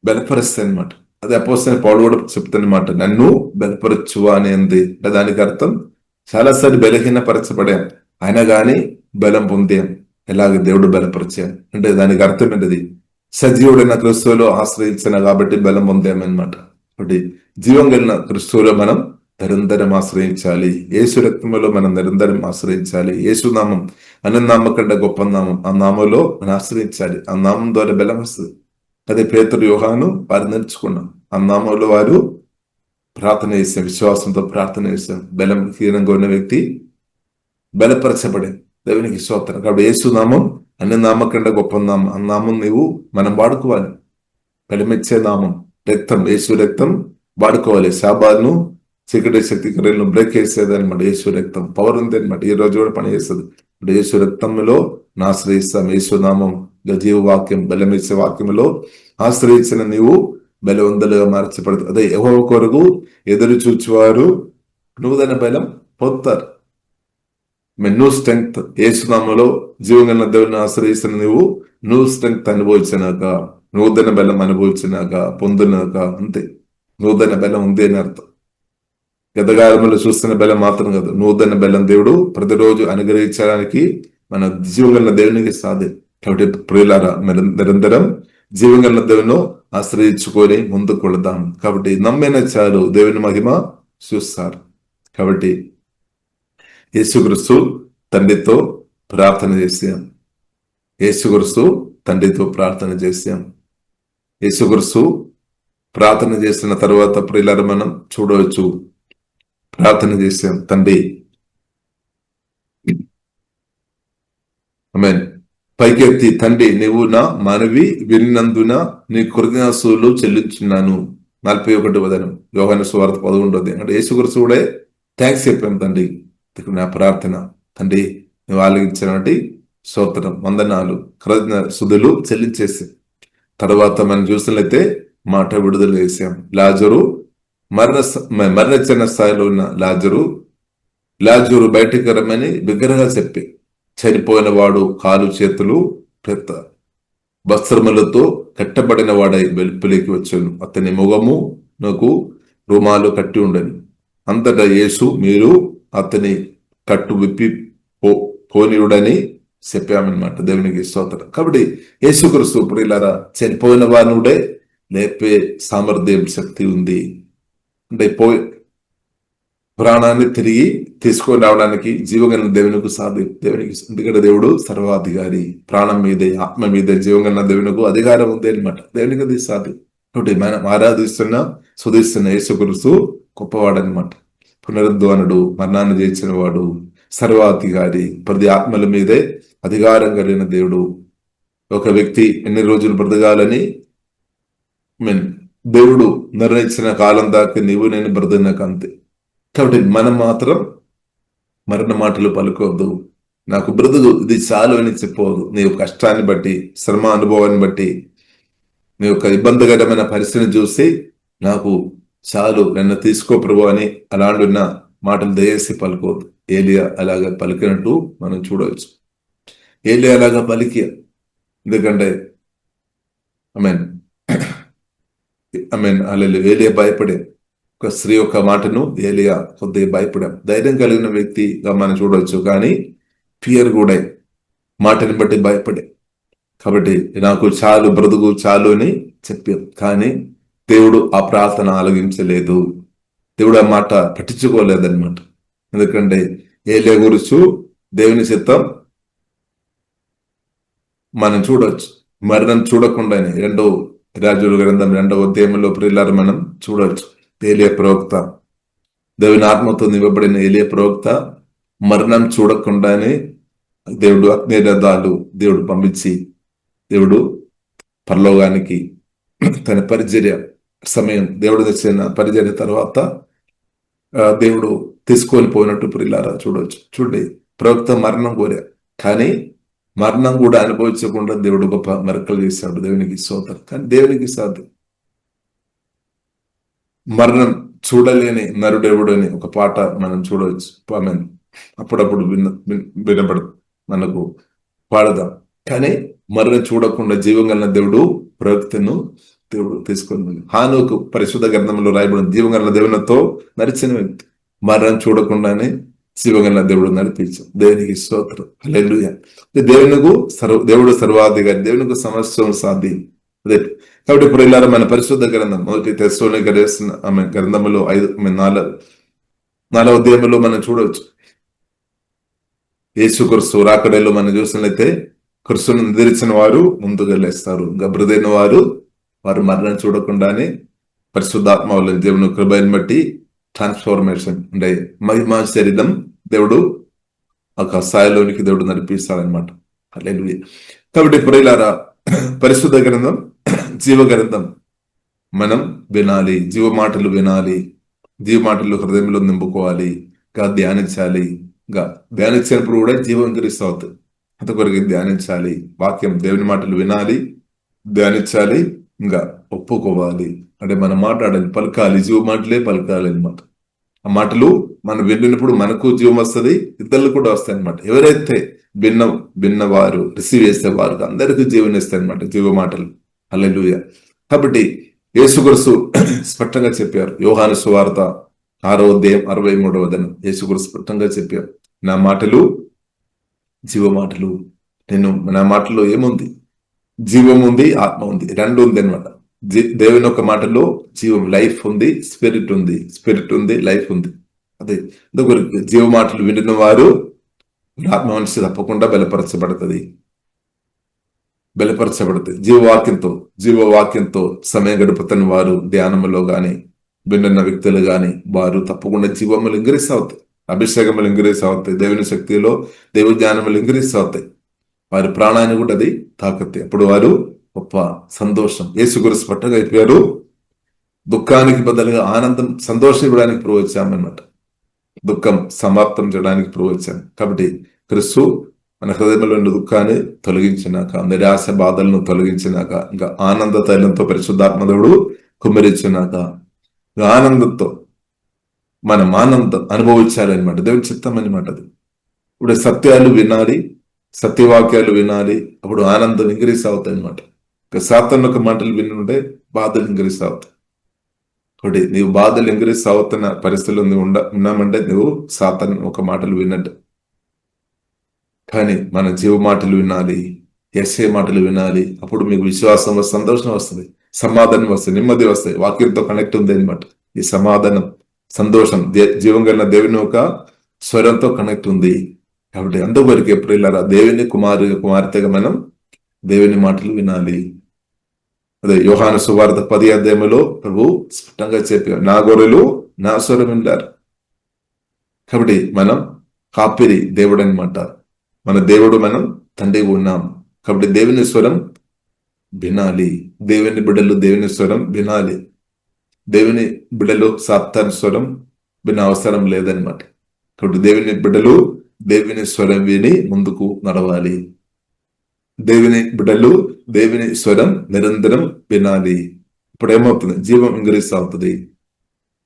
బలపరుస్తాయి అనమాట. అది అపోస్తలుడైన పౌలు కూడా చెప్తున్నమాట, నన్ను బలపరచువా అని అంది. దానికి అర్థం చాలాసార్లు బలహీనపరచబడాం, అయినా గాని బలం పొందాం. ఎలాగ దేవుడు బలపరిచాం అంటే దానికి అర్థం ఏంటిది, సజీవుడైన క్రిస్తువులో ఆశ్రయించిన కాబట్టి బలం పొందామన్నమాట. కాబట్టి జీవం కలిగిన క్రిస్తువులో మనం నిరంతరం ఆశ్రయించాలి. యేసు రక్తంలో మనం నిరంతరం ఆశ్రయించాలి. యేసు నామం అన్ననామం కంటే గొప్ప నామం. ఆ నామంలో మనం ఆశ్రయించాలి. ఆ నామం ద్వారా బలం వస్తుంది. అదే పేతురు, యోహాను వారు నేర్చుకున్నాం. ఆ నామంలో వారు ప్రార్థన చేశాం, విశ్వాసంతో ప్రార్థన చేశాం. బలం హీనంగా ఉన్న వ్యక్తి బలపరచబడే. దేవునికి స్తోత్రం. కాబట్టి యేసు నామం అన్ని నామం కంటే గొప్ప నామం. ఆ నామం మనం వాడుకోవాలి. బలమిచ్చే నామం, రక్తం, యేసు రక్తం వాడుకోవాలి. శాబాను చీకటి శక్తి క్రియలను బ్రేక్ చేసేది అనమాట. యేసు రక్తం పవర్ ఉంది అనమాట. ఈ రోజు కూడా పనిచేస్తుంది. యేసు రక్తంలో ఆశ్రయిస్తాం. యేసు నామం జీవ వాక్యం, బలమిచ్చే వాక్యంలో ఆశ్రయించిన నీవు బలవంతులుగా మార్చబడుతుంది. అదే యెహోవా కొరకు ఎదురు చూచువారు నూతన బలం పొందుతారు. New strength. యేసునామలో జీవగల దేవుని ఆశ్రయిస్తున్న నువ్వు స్ట్రెంగ్త్ అనుభవించినాక, నూతన బలం అనుభవించినాక, పొందినాక, అంతే. నూతన బలం ఉంది అని అర్థం. గతకాలంలో చూస్తున్న బలం మాత్రం కాదు, నూతన బలం దేవుడు ప్రతిరోజు అనుగ్రహించడానికి మన జీవగల దేవునికి సాధ్యం. కాబట్టి ప్రియులారా, నిరంతరం జీవగల దేవుని ఆశ్రయించుకొని ముందుకు వెళదాం. కాబట్టి నమ్మిన చాలు దేవుని మహిమ చూస్తారు. కాబట్టి యేసుక్రీస్తు తండ్రితో ప్రార్థన చేశాం. యేసుక్రీస్తు తండ్రితో ప్రార్థన చేశాం. యేసుక్రీస్తు ప్రార్థన చేసిన తర్వాత ప్రియులారా మనం చూడవచ్చు, ప్రార్థన చేశాం. తండ్రి, ఆమేన్, పైకెత్తి తండ్రి, నీవు నా మనవి విన్నందున నీ కృతజ్ఞతాస్తుతులు చెల్లించున్నాను. 41వ వచనం, యోహాను సువార్త 11వ. అంటే యేసుక్రీస్తు కూడా థ్యాంక్స్ చెప్పాం. తండ్రి, నా ప్రార్థన తండ్రి నువ్వు ఆలకించినటువంటి స్తోత్రం, వందనాలు, కృతజ్ఞతాస్తుతులు చెల్లించేసి తర్వాత మనం చూసినట్లయితే మాట విడుదల చేశాం. లాజరు మరణించిన స్థాయిలో ఉన్న లాజరు బయటికి రమ్మని బిగ్గరగా చెప్పి, చనిపోయిన వాడు కాలు చేతులు పెద్ద వస్త్రములతో కట్టబడిన వాడై వెలుపలికి వచ్చాను. అతని ముఖము నాకు రుమాలు కట్టి ఉండను. అంతటా యేసు, మీరు అతని కట్టు విప్పి పోనీయుడని చెప్పామన్నమాట. దేవునికి స్తోత్రం. కాబట్టి యేసుక్రీస్తు ప్రియులారా చనిపోయిన వానుడే లేపే సామర్థ్యం, శక్తి ఉంది. అంటే ప్రాణాన్ని తిరిగి తీసుకొని రావడానికి జీవగల దేవునికి సాధ్యం. దేవునికి, ఎందుకంటే దేవుడు సర్వాధికారి. ప్రాణం మీదే, ఆత్మ మీదే జీవగల దేవునికి అధికారం ఉంది అనమాట. దేవునికి అది సాధ్యం. కాబట్టి మనం ఆరాధిస్తున్న సుధిస్తున్న యేసుక్రీస్తు గొప్పవాడనమాట. పునరుద్ధానుడు, మరణాన్ని జయించిన వాడు, సర్వాధికారి, ప్రతి ఆత్మల మీదే అధికారం కలిగిన దేవుడు. ఒక వ్యక్తి ఎన్ని రోజులు బ్రతకాలని దేవుడు నిర్ణయించిన కాలం దాకా నీవు నేను బ్రతకక అంతే. కాబట్టి మనం మాత్రం మరణ మాటలు పలుకోవద్దు. నాకు బ్రతుకు ఇది చాలు అని చెప్పవద్దు. నీ కష్టాన్ని బట్టి, శ్రమ అనుభవాన్ని బట్టి, నీ యొక్క ఇబ్బందికరమైన పరిస్థితిని చూసి నాకు చాలు, నన్ను తీసుకో ప్రభు అని అలాంటి ఉన్న మాటలు దయచేసి పలుకోవద్దు. ఏలియా అలాగా పలికినట్టు మనం చూడవచ్చు. ఏలియా అలాగా పలికి, ఎందుకంటే ఏలియా భయపడే ఒక స్త్రీ యొక్క మాటను ఏలియా కొద్దిగా భయపడాం. ధైర్యం కలిగిన వ్యక్తిగా మనం చూడవచ్చు, కానీ ఫియర్ కూడా మాటని బట్టి భయపడే. కాబట్టి నాకు చాలు, బ్రతుకు చాలు అని చెప్పారు. కానీ దేవుడు ఆ ప్రార్థన ఆలగించలేదు. దేవుడు ఆ మాట పట్టించుకోలేదన్నమాట. ఎందుకంటే ఏలియా గురించి దేవుని చిత్తం మనం చూడవచ్చు. మరణం చూడకుండానే 2వ రాజుల గ్రంథం 2వ అధ్యాయంలో ప్రియులారా మనం చూడవచ్చు. ఏలియా ప్రవక్త, దేవుని ఆత్మతో నింపబడిన ఏలియా ప్రవక్త మరణం చూడకుండానే దేవుడు అగ్నిరథాలు దేవుడు పంపించి దేవుడు పరలోకానికి తన పరిచర్య సమయం దేవుడు తెచ్చిన పరిచర్య తర్వాత దేవుడు తీసుకొని పోయినట్టు ప్రియులారా చూడవచ్చు. చూడండి, ప్రవక్త మరణం కోరా, కానీ మరణం కూడా అనుభవించకుండా దేవుడు గొప్ప మెరకలు చేశాడు. దేవునికి స్తోత్రం. కానీ దేవునికి సాధ్యం. మరణం చూడలేని నరుడెవుడు అని ఒక పాట మనం చూడవచ్చు. ఆమెన్ అప్పుడప్పుడు వినపడు మనకు పాడదాం. కానీ మరణం చూడకుండా జీవం కలిగిన దేవుడు ప్రవక్తను దేవుడు తీసుకొని హానోకు పరిశుద్ధ గ్రంథంలో రాయబడిన జీవం కలిగిన దేవునితో నడిచిన వ్యక్తి. మరణం చూడకుండానే జీవం కలిగిన దేవుడు నడిపించాం. దేవునికి స్తోత్రం. హల్లెలూయా. దేవుడు సర్వాధికారి, దేవునికి సమస్తం సాధ్యం. అదే కాబట్టి ప్రియులారా మన పరిశుద్ధ గ్రంథం 1 తెస్సలోనికీయులకు రాసిన ఆమె గ్రంథంలో 4వ అధ్యాయంలో మనం చూడవచ్చు. యేసుక్రీస్తు రాకడలో మనం చూసినట్లయితే క్రీస్తును నిద్రించిన వారు ముందుగా లేస్తారు, గబ్రుదైన వారు మరణం చూడకుండానే పరిశుద్ధాత్మ వల్ల దేవుని కృపను బట్టి ట్రాన్స్ఫార్మేషన్ అంటే మహిమా శరీరం దేవుడు ఒక స్థాయిలోనికి దేవుడు నడిపిస్తాడనమాట. హల్లెలూయా. కాబట్టి ప్రియులారా పరిశుద్ధ గ్రంథం జీవ గ్రంథం మనం వినాలి, జీవ మాటలు వినాలి, జీవ మాటలు హృదయంలో నింపుకోవాలి, ఇంకా ధ్యానించాలి. ఇంకా ధ్యానించినప్పుడు కూడా జీవం గ్రహిస్తూ అవుతుంది. అంతకొరకు ధ్యానించాలి, వాక్యం దేవుని మాటలు వినాలి, ధ్యానించాలి, ఇంకా ఒప్పుకోవాలి. అంటే మనం మాట్లాడాలి, పలకాలి, జీవ మాటలే పలకాలి అనమాట. ఆ మాటలు మనం విన్నప్పుడు మనకు జీవం వస్తుంది, ఇతరులు కూడా వస్తాయి అనమాట. ఎవరైతే విన్నవారు రిసీవ్ చేసే వారు అందరికీ జీవనం ఇస్తాయి అనమాట జీవ మాటలు. హల్లెలూయా. కాబట్టి యేసుక్రీస్తు స్పష్టంగా చెప్పారు. యోహాను సువార్త 6వ అధ్యాయం 63వ వచనం యేసుక్రీస్తు స్పష్టంగా చెప్పారు, నా మాటలు జీవ మాటలు. నా మాటలో ఏముంది? జీవం ఉంది, ఆత్మ ఉంది, రెండు ఉంది అనమాట. దేవుని ఒక మాటలో జీవం, లైఫ్ ఉంది, స్పిరిట్ ఉంది, లైఫ్ ఉంది. అదే జీవ మాటలు వింటున్న వారు ఆత్మ మనిషి తప్పకుండా బలపరచబడుతుంది. జీవవాక్యంతో సమయం గడుపుతున్న వారు ధ్యానములో గాని విన్న వ్యక్తులు గాని వారు తప్పకుండా జీవములు ఇంక్రీస్ అవుతాయి, అభిషేకములు ఇంక్రీస్ అవుతాయి, దేవుని శక్తిలో దేవ జ్ఞానములు ఇంక్రీస్ అవుతాయి. వారి ప్రాణాన్ని కూడా అది తాకుతాయి. అప్పుడు వారు గొప్ప సంతోషం. యేసుక్రీస్తు పట్టగా అయిపోయారు. దుఃఖానికి బదులుగా ఆనందం, సంతోషం ఇవ్వడానికి ప్రవచ్చామన్నమాట. దుఃఖం సమాప్తం చేయడానికి ప్రవచ్చాం. కాబట్టి క్రీస్తు మన హృదయంలోని దుఃఖాన్ని తొలగించినాక, నిరాశ బాధలను తొలగించినాక, ఇంకా ఆనంద తైలంతో పరిశుద్ధాత్మదేవుడు కుమ్మరించినాక ఆనందంతో మనం ఆనందం అనుభవించాలన్నమాట. దేవుని చిత్తం అనమాట అది. ఇప్పుడు సత్యాలు వినాలి, సత్యవాక్యాలు వినాలి, అప్పుడు ఆనందం ఇంక్రీస్ అవుతాయి అనమాట. ఇక సాతాను ఒక మాటలు వినుంటే బాధలు ఇంక్రీస్ అవుతాయి. ఒకటి నీవు బాధలు ఇంక్రీస్ అవుతున్న పరిస్థితుల్లో నువ్వు ఉన్నామంటే నువ్వు సాతాను ఒక మాటలు విన్నట్టు. కానీ మన జీవ మాటలు వినాలి, యేసయ్య మాటలు వినాలి. అప్పుడు మీకు విశ్వాసం వస్తుంది, సంతోషం వస్తుంది, సమాధానం వస్తుంది, నెమ్మది వస్తాయి. వాక్యంతో కనెక్ట్ ఉంది అనమాట. ఈ సమాధానం, సంతోషం జీవం కలిగిన దేవుని ఒక స్వరంతో కనెక్ట్ ఉంది. కాబట్టి అందువరకు ఎప్పుడు దేవుని కుమార్తెగా మనం దేవుని మాటలు వినాలి. అదే యోహాను సువార్త 10వ అధ్యాయంలో ప్రభు స్పష్టంగా చెప్పారు, నా గొర్రెలు నా స్వరం వింటారు. కాబట్టి మనం కాపిరి దేవుడు అనమాట. మన దేవుడు మనం తండ్రి ఉన్నాం. కాబట్టి దేవుని స్వరం వినాలి. దేవుని బిడ్డలు దేవుని స్వరం వినాలి. దేవుని బిడ్డలు సాతాను స్వరం విన అవసరం లేదనమాట. కాబట్టి దేవుని బిడ్డలు దేవుని స్వరం విని ముందుకు నడవాలి. దేవుని బిడ్డలు దేవుని స్వరం నిరంతరం వినాలి. ఇప్పుడు ఏమవుతుంది? జీవం ఇంక్రీస్ అవుతుంది.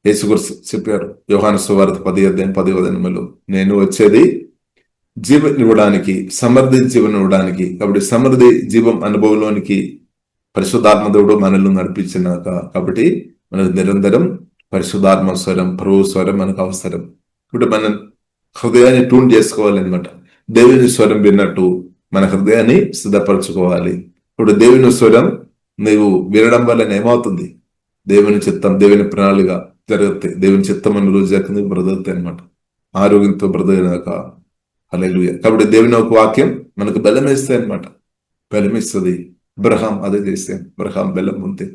యేసుక్రీస్తు చెప్పారు యోహాను సువార్త 10వ అధ్యాయం 10వ వచనంలో, నేను వచ్చేది జీవం ఇవ్వడానికి, సమృద్ధి జీవనం ఇవ్వడానికి. కాబట్టి సమృద్ధి జీవం అనుభవంలోనికి పరిశుద్ధాత్మ దేవుడు మనల్ని నడిపించినాక, కాబట్టి మనకు నిరంతరం పరిశుద్ధాత్మ స్వరం, ప్రభు స్వరం మనకు అవసరం. ఇప్పుడు మనం హృదయాన్ని ట్యూన్ చేసుకోవాలన్నమాట. దేవుని స్వరం విన్నట్టు మన హృదయాన్ని సిద్ధపరచుకోవాలి. ఇప్పుడు దేవుని స్వరం నీవు వినడం వల్ల ఏమవుతుంది? దేవుని చిత్తం, దేవుని ప్రణాళిక జరుగుతాయి. దేవుని చిత్తం అని రోజు నీవు బ్రతుకుతాయి అనమాట. ఆరోగ్యంతో బ్రతకనాక హల్లెలూయా. కాబట్టి దేవుని ఒక వాక్యం మనకు బలం ఇస్తాయి అనమాట. బలం ఇస్తుంది. అబ్రహాం అదే చేశాను. అబ్రహాం బలం ఉంది.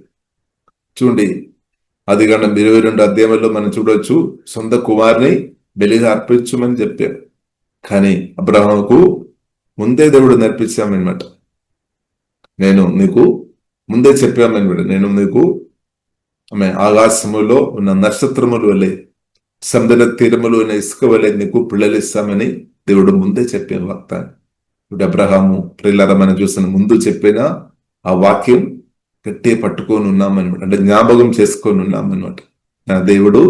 చూడండి, ఆదికాండం 22 అధ్యాయంలో మనం చూడొచ్చు, సొంత కుమారుని బలిగా అర్పించమని చెప్పారు. కానీ అబ్రహాముకు ముందే దేవుడు నేర్పించామన్నమాట. నేను నీకు ముందే చెప్పామన్నమాట. నేను నీకు ఆకాశములో ఉన్న నక్షత్రముల వలె, సముద్ర తీరములు ఉన్న ఇసుక వలె నీకు పిల్లలు ఇస్తామని దేవుడు ముందే చెప్పిన వాగ్దానం. ఇప్పుడు అబ్రహాము ప్రియులారా మనం చూసిన ముందు చెప్పిన ఆ వాక్యం గట్టి పట్టుకొని ఉన్నామన్నమాట. అంటే జ్ఞాపకం చేసుకొని ఉన్నామన్నమాట. నా దేవుడు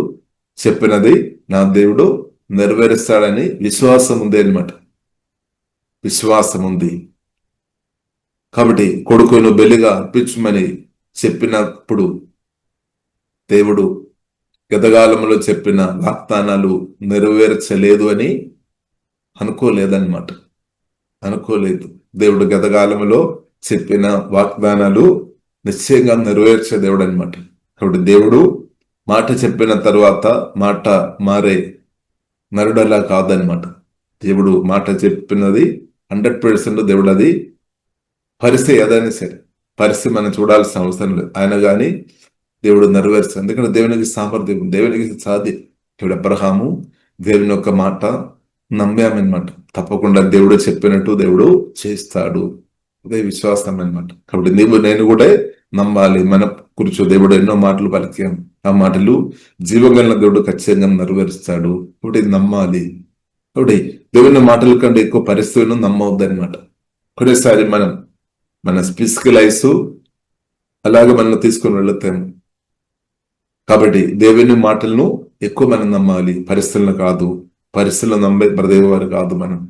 చెప్పినది నా దేవుడు నెరవేరుస్తాడని విశ్వాసం ఉంది అనమాట. విశ్వాసం ఉంది. కాబట్టి కొడుకును బలిగా అర్పించమని చెప్పినప్పుడు దేవుడు గతకాలంలో చెప్పిన వాగ్దానాలు నెరవేర్చలేదు అని అనుకోలేదన్నమాట. అనుకోలేదు. దేవుడు గతకాలంలో చెప్పిన వాగ్దానాలు నిశ్చయంగా నెరవేర్చే దేవుడు అనమాట. కాబట్టి దేవుడు మాట చెప్పిన తర్వాత మాట మారే నరుడలా కాదనమాట. దేవుడు మాట చెప్పినది 100% దేవుడు అది పరిస్థితి ఏదైనా సరే పరిస్థితి మనం చూడాల్సిన అవసరం లేదు. ఆయన కానీ దేవుడు నెరవేరుస్తాడు. ఎందుకంటే దేవునికి సామర్థ్యం, దేవునికి సాధ్యం. ఇప్పుడు అబ్రహాము దేవుని యొక్క మాట నమ్మామన్నమాట. తప్పకుండా దేవుడు చెప్పినట్టు దేవుడు చేస్తాడు. అదే విశ్వాసం అన్నమాట. కాబట్టి నేను కూడా నమ్మాలి. మన కూర్చో దేవుడు ఎన్నో మాటలు పలికాం. ఆ మాటలు జీవగలన దేవుడు ఖచ్చితంగా నెరవేరుస్తాడు. కాబట్టి నమ్మాలి. కాబట్టి దేవుని మాటల కంటే ఎక్కువ పరిస్థితులను నమ్మవద్దు అనమాట. కొన్నిసారి మన ఫిజికల్ ఐస్ అలాగే మనం తీసుకొని వెళుతాము. కాబట్టి దేవుని మాటలను ఎక్కువ మనం నమ్మాలి, పరిస్థితులను కాదు. పరిస్థితులను నమ్మే బ్రదేవారు కాదు. మనం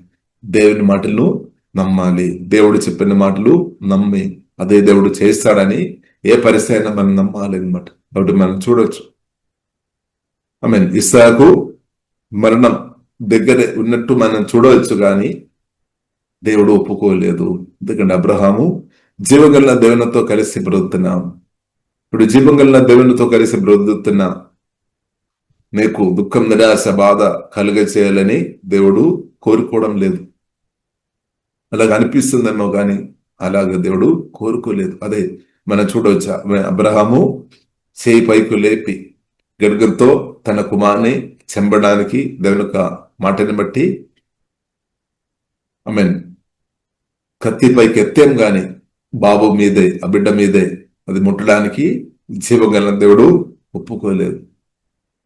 దేవుని మాటలను నమ్మాలి. దేవుడు చెప్పిన మాటలు నమ్మి అదే దేవుడు చేస్తాడని ఏ పరిస్థితి అయినా మనం నమ్మాలి అనమాట. కాబట్టి మనం చూడొచ్చు, ఇస్సాకు మరణం దగ్గర ఉన్నట్టు మనం చూడవచ్చు, కానీ దేవుడు ఒప్పుకోలేదు. ఎందుకంటే అబ్రహాము జీవగల దేవునితో కలిసి బ్రతుకుతున్నాం. ఇప్పుడు జీవగల దేవునితో కలిసి బ్రతుకుతున్నా నీకు దుఃఖం, నిరాశ, బాధ కలుగ చేయాలని దేవుడు కోరుకోవడం లేదు. అలాగ అనిపిస్తుందేమో కానీ అలాగే దేవుడు కోరుకోలేదు. అదే మనం చూడవచ్చు. అబ్రహాము చేయి పైకి లేపి గర్గంతో తన కుమార్ని చంపడానికి దేవుని యొక్క మాటని బట్టి కత్తి పైకి ఎత్తేం గాని బాబు మీదే, ఆ బిడ్డ మీదే అది ముట్టడానికి జీవగల దేవుడు ఒప్పుకోలేదు.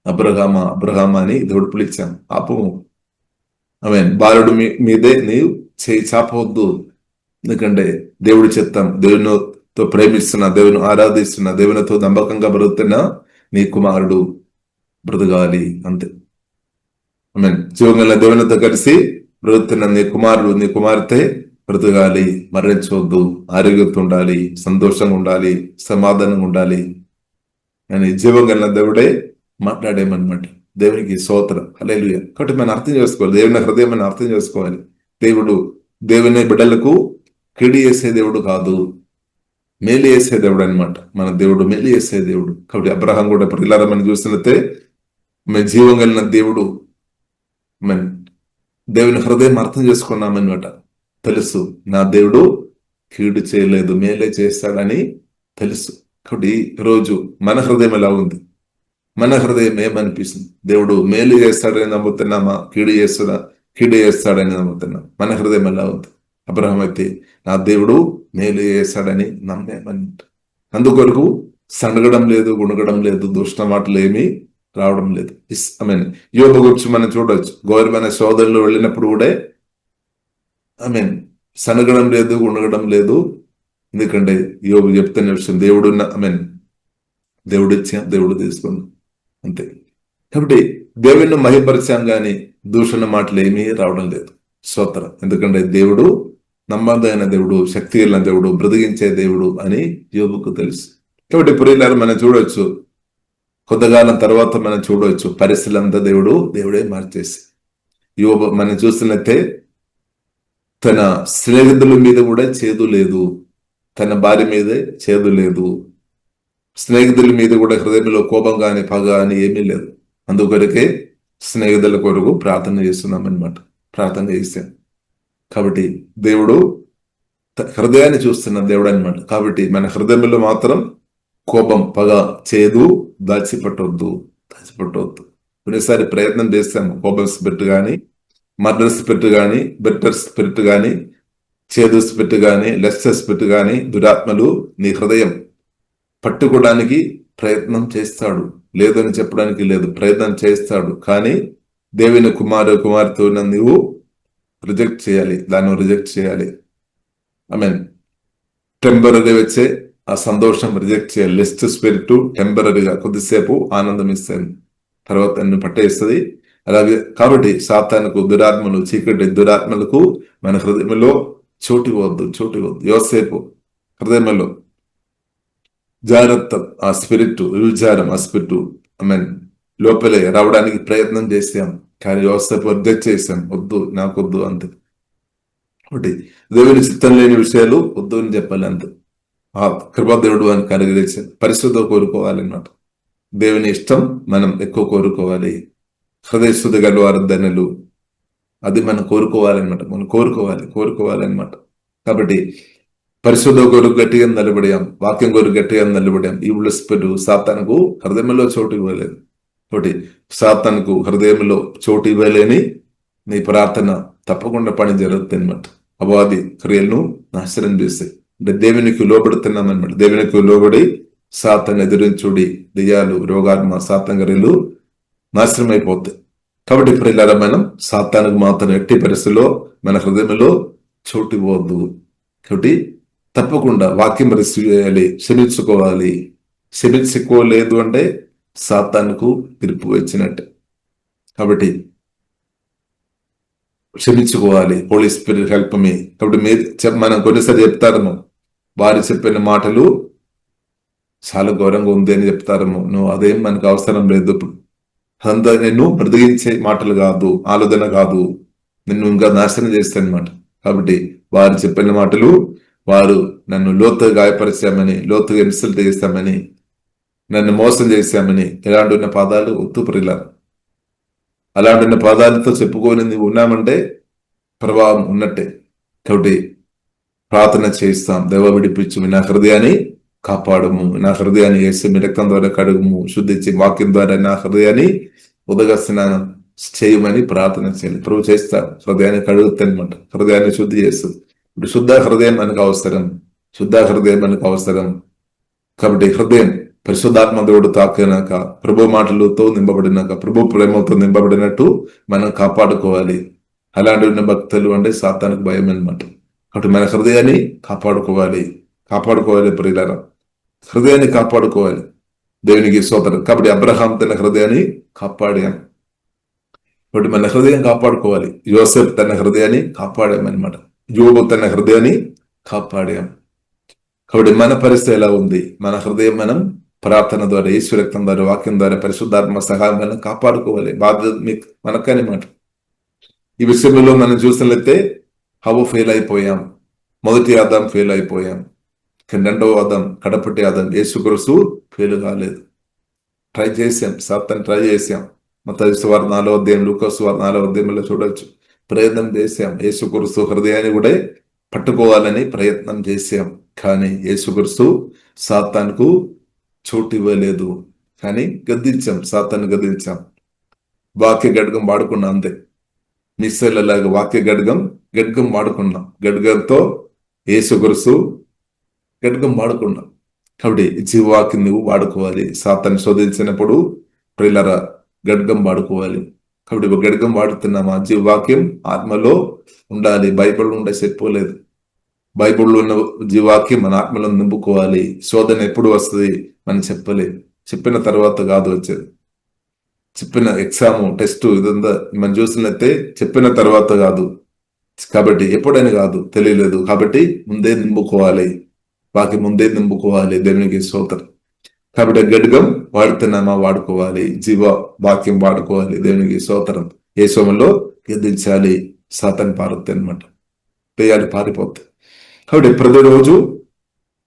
అబ్రహామా అని దేవుడు పిలిచాం. పాపము బాలుడు మీదే నీవు చేయి చాపవద్దు. ఎందుకంటే దేవుడి చిత్తం, దేవునితో ప్రేమిస్తున్నా, దేవుని ఆరాధిస్తున్నా, దేవునితో నమ్మకంగా బ్రతుకుతున్నా నీ కుమారుడు బ్రతకాలి. అంతే. జీవగల దేవునితో కలిసి బ్రతుకుతున్న నీ కుమారుడు, నీ కుమార్తె బ్రతకాలి, మరణించవద్దు, ఆరోగ్యంతో ఉండాలి, సంతోషంగా ఉండాలి, సమాధానంగా ఉండాలి అని జీవగల దేవుడే మాట్లాడేమన్నమాట. దేవునికి స్తోత్రం, హల్లెలూయా. కాబట్టి మనం అర్థం చేసుకోవాలి, దేవుని హృదయం మనం అర్థం చేసుకోవాలి. దేవుని బిడ్డలకు కీడు చేసే దేవుడు కాదు, మేలు చేసే దేవుడు అనమాట. మన దేవుడు మేలు చేసే దేవుడు. కాబట్టి అబ్రహాం కూడా ఇలా మనం చూసినట్టే జీవం కలిగిన దేవుడు, దేవుని హృదయం అర్థం చేసుకున్నామన్నమాట. తెలుసు నా దేవుడు కీడు చేయలేదు, మేలే చేస్తాడని తెలుసు. కాబట్టి రోజు మన హృదయం ఎలా ఉంది? మన హృదయం ఏమనిపిస్తుంది? దేవుడు మేలు చేస్తాడని నమ్ముతున్నామా, కీడు చేస్తాడని నమ్ముతున్నాం? మన హృదయం ఎలా ఉంది? అబ్రహాం అయితే నా దేవుడు మేలు చేస్తాడని నమ్మేమన్నమాట. అందుకొరకు సనగడం లేదు, గుణగడం లేదు, దుష్ట మాటలు ఏమీ రావడం లేదు. యోబు గురించి మనం చూడవచ్చు. ఘోరమైన సోదరులు వెళ్ళినప్పుడు కూడా సనగడం లేదు, గుణగడం లేదు. ఎందుకంటే యోబు చెప్తున్న విషయం, దేవుడు ఇచ్చాం, దేవుడు తీసుకున్నాం, అంతే. కాబట్టి దేవుని మహిపరిచాం కానీ దూషణ మాటలు ఏమీ రావడం లేదు. స్తోత్రం. ఎందుకంటే దేవుడు నమ్మదైన దేవుడు, శక్తి కలిగిన దేవుడు, బ్రతికించే దేవుడు అని యోబుకు తెలుసు. కాబట్టి ప్రియులారా మనం చూడవచ్చు, కొంతకాలం తర్వాత మనం చూడవచ్చు పరిస్థితులంతా దేవుడే మార్చేసి. యోబు మనం చూస్తున్నట్టే తన స్నేహితుల మీద కూడా చేదు లేదు, తన భార్య మీదే చేదు లేదు, స్నేహితుల మీద కూడా హృదయంలో కోపం కానీ పగ కానీ ఏమీ లేదు. అందుకొరకే స్నేహితుల కొరకు ప్రార్థన చేస్తున్నాం అనమాట, ప్రార్థన చేశాం. కాబట్టి దేవుడు హృదయాన్ని చూస్తున్న దేవుడు అనమాట. కాబట్టి మన హృదయంలో మాత్రం కోపం పగ చేదు దాచిపెట్టవద్దు. కొన్నిసారి ప్రయత్నం చేస్తాము, కోపం స్పిరిట్ కానీ, మర్డర్ స్పిరిట్ కానీ, బెటర్ స్పిరిట్ కానీ, చేదు స్పిరిట్ కానీ, లెస్టర్ స్పిరిట్ కానీ, దురాత్మలు నీ హృదయం పట్టుకోవడానికి ప్రయత్నం చేస్తాడు. లేదని చెప్పడానికి లేదు, ప్రయత్నం చేస్తాడు. కానీ దేవుని కుమార్తె నువ్వు రిజెక్ట్ చేయాలి, దాన్ని రిజెక్ట్ చేయాలి. టెంపరీగా వచ్చే ఆ సంతోషం రిజెక్ట్ చేయాలి. లెస్ట్ స్పిరిట్ టెంపరీగా కొద్దిసేపు ఆనందం ఇస్తుంది, తర్వాత నన్ను పట్టేస్తుంది. అలాగే కాబట్టి సాతానుకు, దురాత్మలు, చీకటి దురాత్మలకు మన హృదయంలో చోటు ఇవ్వద్దు. యోసేపు హృదయంలో జాగ్రత్త, ఆ స్పిరిట్ విచారం, ఆ స్పిరిట్ లోపలే రావడానికి ప్రయత్నం చేసాం. కానీ యోసేపు రిజెక్ట్ చేశాం, నాకొద్దు అంతే. ఒకటి దేవుని చిత్తం లేని విషయాలు వద్దు అని చెప్పాలి అంతే. ఆ కృపాదేవుడు అని కనుగొని పరిశుద్ధ కోరుకోవాలన్నమాట. దేవుని ఇష్టం మనం ఎక్కువ కోరుకోవాలి. హృదయ శుద్ధి గల వారు ధన్యులు, అది మనం కోరుకోవాలన్నమాట. మనం కోరుకోవాలన్నమాట. కాబట్టి పరిశుద్ధ కొరకు గట్టిగా నిలబడాం, వాక్యం కొరకు గట్టిగా నిలబడాం. ఈ స్పిరిట్ సాతానుకు హృదయంలో చోటు ఇవ్వలేదు. ఒకటి సాతానుకు హృదయంలో చోటు ఇవ్వలేని నీ ప్రార్థన తప్పకుండా పని జరుగుతుంది అనమాట. అపవాది క్రియలను నాశనం చేస్తాయి. అంటే దేవునికి లోబడుతున్నామన్నమాట. దేవునికి లోబడి సాతాను ఎదిరించుడి, దెయ్యాలు, రోగాత్మ, సాతంగరీలు నాశనం అయిపోతాయి. కాబట్టి ఇప్పుడు ఇలా మనం సాతానుకు మాత్రం ఎట్టి పరిస్థితుల్లో మన హృదయంలో చోటు ఇవ్వద్దు. కాబట్టి తప్పకుండా వాక్యం రిసీవ్ చేయాలి, క్షమించుకోలేదు అంటే సాతానుకు తీర్పు వచ్చినట్టే. కాబట్టి క్షమించుకోవాలి. Holy spirit help me. కాబట్టి మనం కొన్నిసారి చెప్తారేమో, వారు చెప్పిన మాటలు చాలా ఘోరంగా ఉంది అని చెప్తారేమో. నువ్వు అదేం మనకు అవసరం లేదు. అదంతా నిన్ను బ్రతికించే మాటలు కాదు, ఆలోచన కాదు, నిన్ను ఇంకా నాశనం చేస్తాయి అనమాట. కాబట్టి వారు చెప్పిన మాటలు, వారు నన్ను లోతుగా గాయపరిచామని, లోతుగా ఇన్సల్ట్ చేస్తామని, నన్ను మోసం చేశామని ఇలాంటి ఉన్న పదాలు వద్దు ప్రియుల. అలాంటి ఉన్న పదాలతో చెప్పుకొని నువ్వు ఉన్నామంటే ప్రభావం ఉన్నట్టే. కాబట్టి ప్రార్థన చేస్తాం, దేవ విడిపించు, నా హృదయాన్ని కాపాడము, నా హృదయాన్ని యేసు మీ రక్తం ద్వారా కడుగుము, శుద్ధించి వాక్యం ద్వారా నా హృదయాన్ని ఉదక స్నానం చేయమని ప్రార్థన చేయాలి. ప్రభు చేస్తారు, హృదయాన్ని కడుగుతాయి అనమాట, హృదయాన్ని శుద్ధి చేస్తుంది. ఇప్పుడు శుద్ధ హృదయం మనకు అవసరం. కాబట్టి హృదయం పరిశుద్ధాత్మ దేవుడు తాకినాక, ప్రభు మాటలతో నింపబడినాక, ప్రభు ప్రేమతో నింపబడినట్టు మనం కాపాడుకోవాలి. అలాంటి ఉన్న భక్తులు అంటే సాతానికి భయం అనమాట. కాబట్టి మన హృదయాన్ని కాపాడుకోవాలి ప్రియులారా, హృదయాన్ని కాపాడుకోవాలి. దేవునికి స్తోత్రం. కాబట్టి అబ్రహాం తన హృదయాన్ని కాపాడాం. కాబట్టి మన హృదయం కాపాడుకోవాలి. యోసేపు తన హృదయాన్ని కాపాడామన్నమాట. యోబు తన హృదయాన్ని కాపాడాం. కాబట్టి మన పరిస్థితి ఎలా ఉంది? మన హృదయం మనం ప్రార్థన ద్వారా, యేసు రక్తం ద్వారా, వాక్యం ద్వారా, పరిశుద్ధాత్మ సహాయం మనం కాపాడుకోవాలి. బాధ్యత మీకు మనకని మాట. ఈ విషయంలో మనం చూసినట్లయితే హవ్వ ఫెయిల్ అయిపోయాం, మొదటి ఆదాం ఫెయిల్ అయిపోయాం, రెండవ ఆదాం, కడపటి ఆదాం, యేసుక్రీస్తు ఫెయిల్ కాలేదు. సాతాను ట్రై చేసాం. మత్తయి సువార్త 4వ అధ్యాయం, లూకా సువార్త 4వ అధ్యాయంలో చూడొచ్చు. ప్రయత్నం చేశాం, యేసుక్రీస్తు హృదయాన్ని కూడా పట్టుకోవాలని ప్రయత్నం చేశాం. కానీ యేసుక్రీస్తు సాతానుకు చోటు ఇవ్వలేదు. కానీ సాతాను గద్దించాం. వాక్య గడ్గం వాడుకున్నాం అంతే. నిశ్చలలాగా వాక్య గడ్గం వాడుకున్నాం. గడ్గంతో యేసుక్రీస్తు గడ్గం వాడుకున్నాం. కాబట్టి జీవవాక్యం నువ్వు వాడుకోవాలి. సాతాను శోధించినప్పుడు ప్రియులారా గడ్గం వాడుకోవాలి. కాబట్టి గడ్గం వాడుతున్నామా? జీవవాక్యం ఆత్మలో ఉండాలి. బైబిల్ ఉండే చెప్పలేదు. బైబిల్లో ఉన్న జీవాక్యం మన ఆత్మలో నింపుకోవాలి. శోధన ఎప్పుడు వస్తుంది మనం చెప్పలేదు. చెప్పిన తర్వాత కాదు వచ్చేది. చెప్పిన ఎగ్జామ్, టెస్ట్ ఇదంతా మనం చూసినట్టే చెప్పిన తర్వాత కాదు. కాబట్టి ఎప్పుడైనా కాదు, తెలియలేదు. కాబట్టి ముందే నింపుకోవాలి, వాక్యం ముందే నింపుకోవాలి. దేవునికి స్తోత్రం. కాబట్టి గడ్గం వాడుతున్నామా? వాడుకోవాలి. జీవ వాక్యం వాడుకోవాలి. దేవునికి స్తోత్రం. ఏ సోమంలో గద్దించాలి, సాతాను పారుతుంది అనమాట. దెయ్యాలు పారిపోతాయి. కాబట్టి ప్రతిరోజు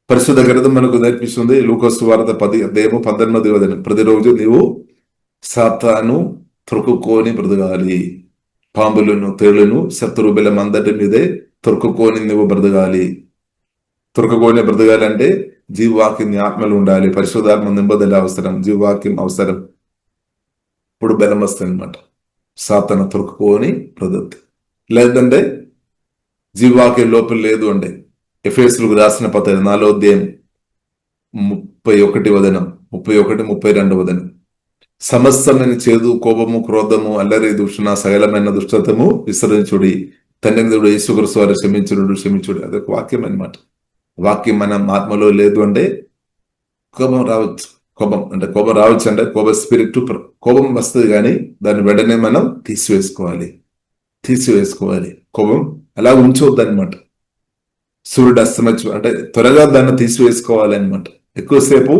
పరిశుద్ధ గ్రంథం మనకు నేర్పిస్తుంది. లూకాసు వార్త 10:19 ప్రతిరోజు నీవు సాతాను తొరుకుకొని బ్రతకాలి, పాంబులను తేళ్లను శత్రు బలం అందరి మీదే తొరుకుకొని నువ్వు బ్రతకాలి. తొరకగోనే బ్రతకాలంటే జీవవాక్యం ఆత్మలు ఉండాలి, పరిశుద్ధాత్మ నింబదల అవసరం, జీవవాక్యం అవసరం. ఇప్పుడు బలం వస్తుంది అనమాట. సాతాను తొరకుని బ్రతకదు. లేదంటే జీవవాక్యం లోపల లేదు అంటే ఎఫెసీయులకు రాసిన పత్రిక 4:31 31-32 సమస్తమైన చేదు, కోపము, క్రోధము, అల్లరి, దూషణ, సకలమైన దుష్టతము విసరించుడి, తండ్రి దేవుడు యేసుక్రీస్తు వారు క్షమించుడు. అదొక వాక్యం అనమాట. వాక్యం మన ఆత్మలో లేదు అంటే కోపం రావచ్చు. అంటే కోప స్పిరిట్, కోపం వస్తుంది కానీ దాన్ని వెంటనే మనం తీసివేసుకోవాలి. కోపం అలా ఉంచవద్దు అనమాట. సూర్యుడు అస్తమించు అంటే త్వరగా దాన్ని తీసివేసుకోవాలి అనమాట. ఎక్కువసేపు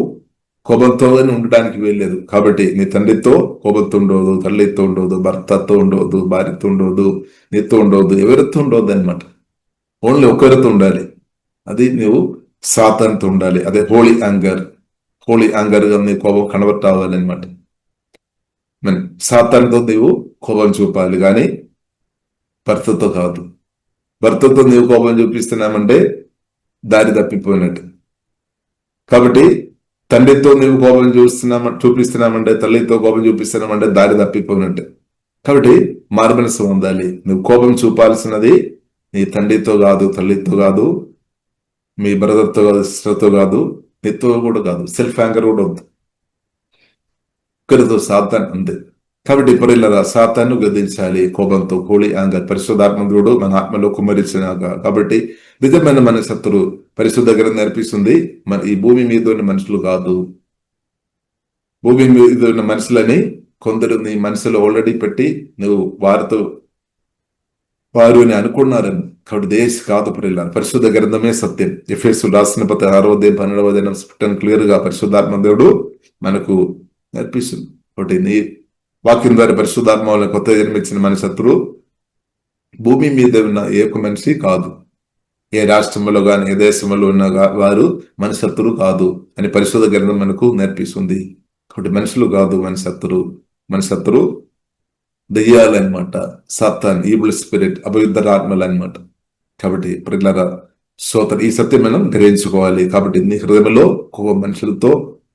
కోపంతో ఉండడానికి వీల్లేదు. కాబట్టి నీ తండ్రితో కోపంతో ఉండవద్దు, తల్లితో ఉండవద్దు, భర్తతో ఉండవద్దు, భార్యతో ఉండవద్దు, నీతో ఉండవద్దు, ఎవరితో ఉండవద్దు అనమాట. ఓన్లీ ఒకరితో ఉండాలి. అది నువ్వు సాతానుతో ఉండాలి. అదే హోలీ యాంగర్ గా నీ కోపం కన్వర్ట్ అవ్వాలి అనమాట. సాతానుతో నీవు కోపం చూపాలి కానీ భర్తతో కాదు. భర్తతో నీవు కోపం చూపిస్తున్నామంటే దారి తప్పిపోయినట్టు. కాబట్టి తండ్రితో నీవు కోపం చూపిస్తున్నామంటే, తల్లితో కోపం చూపిస్తున్నామంటే దారి తప్పిపోయినట్టు. కాబట్టి మారుమనసు పొందాలి. నువ్వు కోపం చూపాల్సినది నీ తండ్రితో కాదు, తల్లితో కాదు, మీ బ్రదర్తో కాదు, సిస్టర్తో కాదు, నీతో కూడా కాదు. సెల్ఫ్ యాంగర్ కూడా వద్దు. ఒకరితో సాతాన్ అంతే. కాబట్టి ఇప్పుడు సాతాన్ని గదించాలి కోపంతో. హోలీ యాంగర్ పరిశుద్ధాత్మ దేవుడు మన ఆత్మలో కుమ్మరించినాక. కాబట్టి నిజమైన మన శత్రు పరిశుద్ధ గ్రంథం నేర్పిస్తుంది, మన ఈ భూమి మీద ఉన్న మనుషులు కాదు. భూమి మీద ఉన్న మనుషులని కొందరు నీ మనసులో ఆల్రెడీ పెట్టి నువ్వు వారు అని అనుకున్నారని. కాబట్టి దేశ కాదు ప్రియులారా, పరిశుద్ధ గ్రంథమే సత్యం. ఎఫెసీయులకు రాసిన పత్రిక 6:12 క్లియర్ గా పరిశుద్ధాత్మ దేవుడు మనకు నేర్పిస్తుంది. కాబట్టి నీ వాక్యం ద్వారా పరిశుద్ధాత్మ వల్ల కొత్త జన్మించిన మన శత్రువు భూమి మీద ఉన్న ఏ ఒక్క మనిషి కాదు. ఏ రాష్ట్రంలో కానీ ఏ దేశంలో ఉన్న వారు మన శత్రువు కాదు అని పరిశుద్ధ గ్రంథం మనకు నేర్పిస్తుంది. కాబట్టి మనుషులు కాదు మన శత్రువు దెయ్యాలు అనమాట. సాతాన్, ఈవిల్ స్పిరిట్, అపవిత్ర ఆత్మలు అనమాట. కాబట్టి ప్రజలారా ఈ సత్యం మనం గ్రహించుకోవాలి. కాబట్టి నీ హృదయంలో మనుషులతో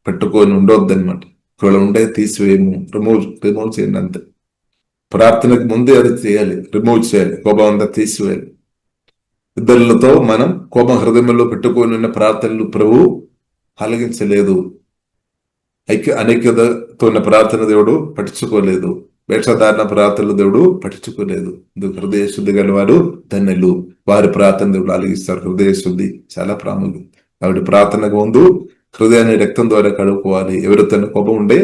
పెట్టుకొని ఉండవద్దు అనమాట. ఒకవేళ ఉండే తీసివేయము, రిమూవ్ చేయండి అంతే. ప్రార్థనకు ముందే అది చేయాలి, రిమూవ్ చేయాలి, కోపం అంతా తీసివేయాలి. ఇద్దరులతో మనం కోపం హృదయంలో పెట్టుకొని ఉన్న ప్రార్థనలు ప్రభు ఆలకించలేదు. అనైక్యతతో ఉన్న ప్రార్థన దేవుడు పట్టించుకోలేదు. వేషధారణ ప్రార్థనలు దేవుడు పట్టించుకోలేదు. హృదయ శుద్ధి గల వారు ధన్యులు, వారి ప్రార్థన దేవుడు ఆలకిస్తారు. హృదయ శుద్ధి చాలా ప్రాముఖ్యం. కాబట్టి ప్రార్థనకు ముందు హృదయాన్ని రక్తం ద్వారా కడుక్కోవాలి. ఎవరితో కోపం ఉండే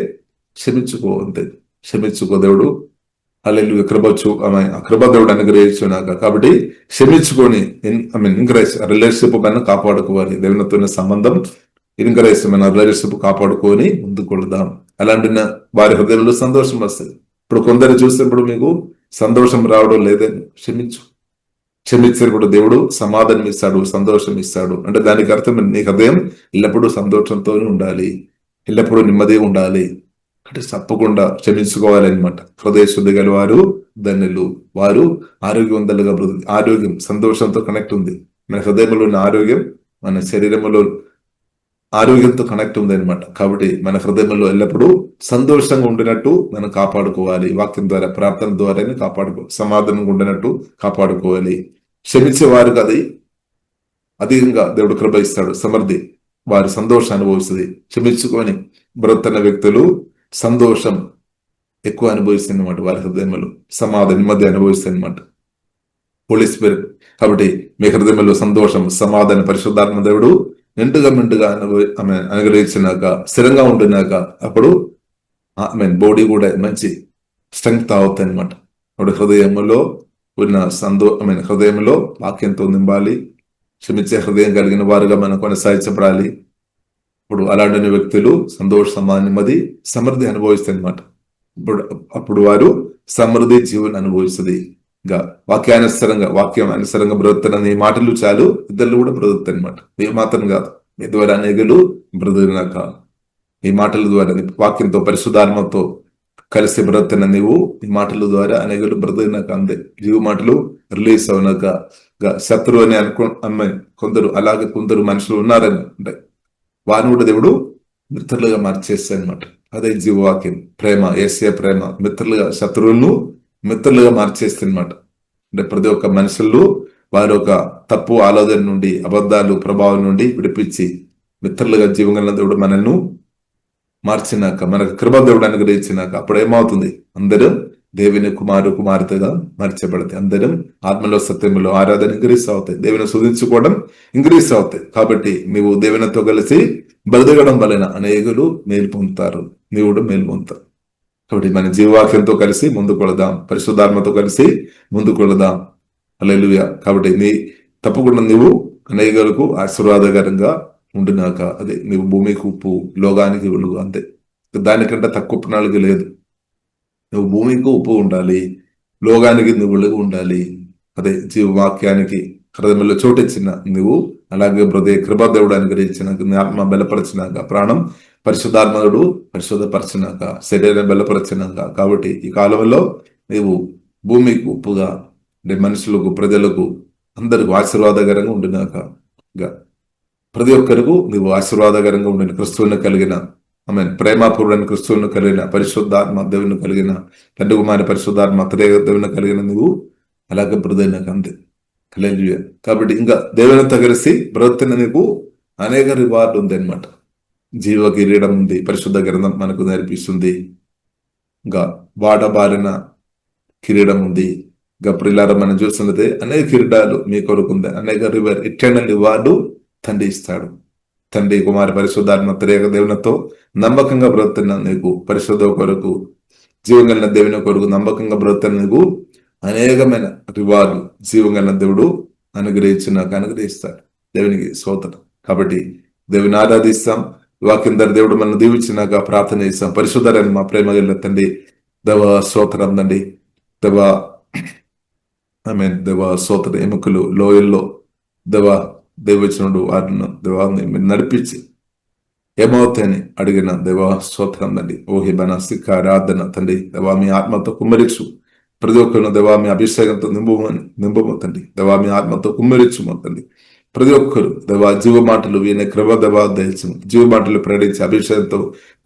క్షమించుకో దేవుడు హల్లెలూయా కృప దేవుడు అనుగ్రహించున్నాక. కాబట్టి క్షమించుకొని ఎంకరేజ్ రిలేషన్షిప్ మనం కాపాడుకోవాలి. దేవునితో సంబంధం ఎంకరేజ్ మన రిలేషన్షిప్ కాపాడుకొని ముందుకు వెళదాం. అలాంటి వారి హృదయంలో సంతోషం వస్తుంది. ఇప్పుడు కొందరు చూసినప్పుడు మీకు సంతోషం రావడం లేదని క్షమించినప్పుడు దేవుడు సమాధానం ఇస్తాడు, సంతోషం ఇస్తాడు. అంటే దానికి అర్థం నీ హృదయం ఎల్లప్పుడూ సంతోషంతో ఉండాలి, ఎల్లప్పుడూ నెమ్మది ఉండాలి. అంటే తప్పకుండా క్షమించుకోవాలి అనమాట. హృదయ శుద్ధి గల వారు ధన్యులు, వారు ఆరోగ్యవంతులుగా ఆరోగ్యం సంతోషంతో కనెక్ట్ ఉంది. మన హృదయంలో ఉన్న ఆరోగ్యం మన శరీరంలో ఆరోగ్యంతో కనెక్ట్ ఉంది అనమాట. కాబట్టి మన హృదయంలో ఎల్లప్పుడూ సంతోషంగా ఉండినట్టు మనం కాపాడుకోవాలి. వాక్యం ద్వారా, ప్రార్థన ద్వారానే సమాధానంగా ఉండినట్టు కాపాడుకోవాలి. క్షమించే వారికి అది అధికంగా దేవుడు కృప ఇస్తాడు, సమృద్ధి, వారి సంతోషం అనుభవిస్తుంది. క్షమించుకొని బ్రతున్న వ్యక్తులు సంతోషం ఎక్కువ అనుభవిస్తుంది అనమాట. వారి హృదయంలో సమాధానం, నెమ్మది అనుభవిస్తుంది అనమాట. హోలీ స్పిరిట్. కాబట్టి మీ హృదయంలో సంతోషం, సమాధానం పరిశుద్ధాత్మ దేవుడు మెంటుగా అనుగ్రహించినాక, స్థిరంగా ఉంటున్నాక అప్పుడు బాడీ కూడా మంచి స్ట్రెంగ్త్ అవుతాయి అనమాట. అప్పుడు హృదయంలో ఉన్న హృదయంలో వాక్యంతో నింపాలి. క్షమించే హృదయం కలిగిన వారుగా మనం కొనసాగించబడాలి. ఇప్పుడు అలాంటి వ్యక్తులు సంతోష నెమ్మది సమృద్ధి అనుభవిస్తాయి అనమాట. అప్పుడు వారు సమృద్ధి జీవనం అనుభవిస్తుంది. ఇంకా వాక్యం అనుసరంగా బ్రతుకుతున్న నీ మాటలు చాలు, ఇద్దరు కూడా బ్రతుకుతాయి అనమాట. మీ మాత్రం కాదు, మీ ద్వారా అనేకులు బ్రతుకునాక. ఈ మాటల ద్వారా వాక్యంతో పరిశుద్ధాత్మతో కలిసి బ్రతుకుతున్న నీవు ఈ మాటల ద్వారా అనేకులు బ్రతుకునాక, అంతే. జీవ మాటలు రిలీజ్ అవునాక శత్రువు అని అమ్మాయి కొందరు, అలాగే కొందరు మనుషులు ఉన్నారని అంటే వారిని కూడా దేవుడు మిత్రులుగా మార్చేస్తాయి అనమాట. అదే జీవవాక్యం, ప్రేమ, యేసయ్య ప్రేమ. మిత్రులుగా, శత్రువులను మిత్రులుగా మార్చేస్తుంది అనమాట. అంటే ప్రతి ఒక్క మనుషులు వారి ఒక తప్పు ఆలోచన నుండి, అబద్ధాలు ప్రభావం నుండి విడిపించి మిత్రులుగా జీవగల దేవుడు మనల్ని మార్చినాక, మనకు కృప దేవుడు అనుగ్రహించినాక అప్పుడు ఏమవుతుంది? అందరం దేవుని కుమార్తెగా మార్చబడతాయి. అందరం ఆత్మలో సత్యంలో ఆరాధన ఇంక్రీస్ అవుతాయి, దేవుని శోధించుకోవడం ఇంక్రీస్ అవుతాయి. కాబట్టి నీవు దేవునితో కలిసి బ్రతకడం వలన అనేకులు మేలు పొందుతారు, నీవుడు మేలు పొందుతారు. కాబట్టి మన జీవవాక్యంతో కలిసి ముందుకు వెళదాం, పరిశుద్ధాత్మతో కలిసి ముందుకు వెళదాం. హల్లెలూయా. కాబట్టి నీ తప్పకుండా నీవు అనేకులకు ఆశీర్వాదకరంగా ఉండినాక, అదే నీవు భూమికి ఉప్పు, లోకానికి వెలుగు, అంతే. దానికంటే తక్కువ ప్రణాళిక లేదు. నువ్వు భూమికి ఉప్పు ఉండాలి, లోకానికి నువ్వు వెలుగు ఉండాలి. అదే జీవవాక్యానికి హృదయంలో చోటిచ్చిన నువ్వు అలాగే హృదయ కృపా దేవుడు అనుగ్రహించినాక, నీ ఆత్మ బలపరిచినాక, ప్రాణం పరిశుద్ధాత్మడు పరిశుద్ధపరిచినాక, శరీరం బలపరిచినాక. కాబట్టి ఈ కాలంలో నీవు భూమికి ఉప్పుగా, అంటే మనుషులకు, ప్రజలకు, అందరికి ఆశీర్వాదకరంగా ఉండినాక, ప్రతి ఒక్కరికి నువ్వు ఆశీర్వాదకరంగా ఉండిన క్రిస్తువుని కలిగిన, ఆమె ప్రేమపూర్వైన క్రిస్తువుని కలిగిన, పరిశుద్ధాత్మ దేవుని కలిగిన, తండ్రి కుమారి పరిశుద్ధాత్మ దేవుని కలిగిన నువ్వు అలాగే బ్రదైనాక, అంతే. హల్లెలూయా. కాబట్టి ఇంకా దేవునితో కలిసి బ్రతున్న నీకు అనేక రివార్డు ఉంది అనమాట. జీవ కిరీటం ఉంది, పరిశుద్ధ గ్రంథం మనకు నేర్పిస్తుంది. ఇంకా వాడబారిన కిరీటం ఉంది. ఇంకా ప్రియులార మనం చూస్తున్నదే అనేక కిరీటాలు మీ కొరకు ఉంది, అనేక ఇటర్నల్ రివార్డు తండ్రి ఇస్తాడు. తండ్రి కుమారి పరిశుద్ధాత్మ త్రియేక దేవునితో నమ్మకంగా బ్రతున్న నీకు, పరిశుద్ధ కొరకు, జీవంగలిన దేవుని కొరకు నమ్మకంగా బ్రతున్న నీకు అనేకమైన రివార్డు జీవంగలిన దేవుడు అనుగ్రహిస్తాడు. దేవునికి స్తోత్రం. కాబట్టి దేవుని ఆరాధిస్తాం, వాక్యం ద్వారా దేవుడు మనం దీవించినాక ప్రార్థన చేస్తాం. పరిశుద్ధరని మా ప్రేమ గల తండ్రి, దేవ స్తోత్రం తండ్రి. దేవ స్తోత్ర ఎముకలు లోయల్లో దేవచనుడు వారిని దేవాన్ని మీరు నడిపించి ఏమవుతాయని అడిగిన దేవా స్తోత్రం తండ్రి. ఓహి బనసిక ఆరాధన తండ్రి, దేవా మీ ఆత్మతో కుమ్మరించు. ప్రతి ఒక్కరిని దేవా మీ అభిషేకంతో నింపమవుతండి. దేవా మీ ఆత్మతో కుమ్మరించుమవుతండి. ప్రతి ఒక్కరు దేవా జీవ మాటలు వినే కృప దేవా దయచు. జీవ మాటలు ప్రకటించి అభిషేకంతో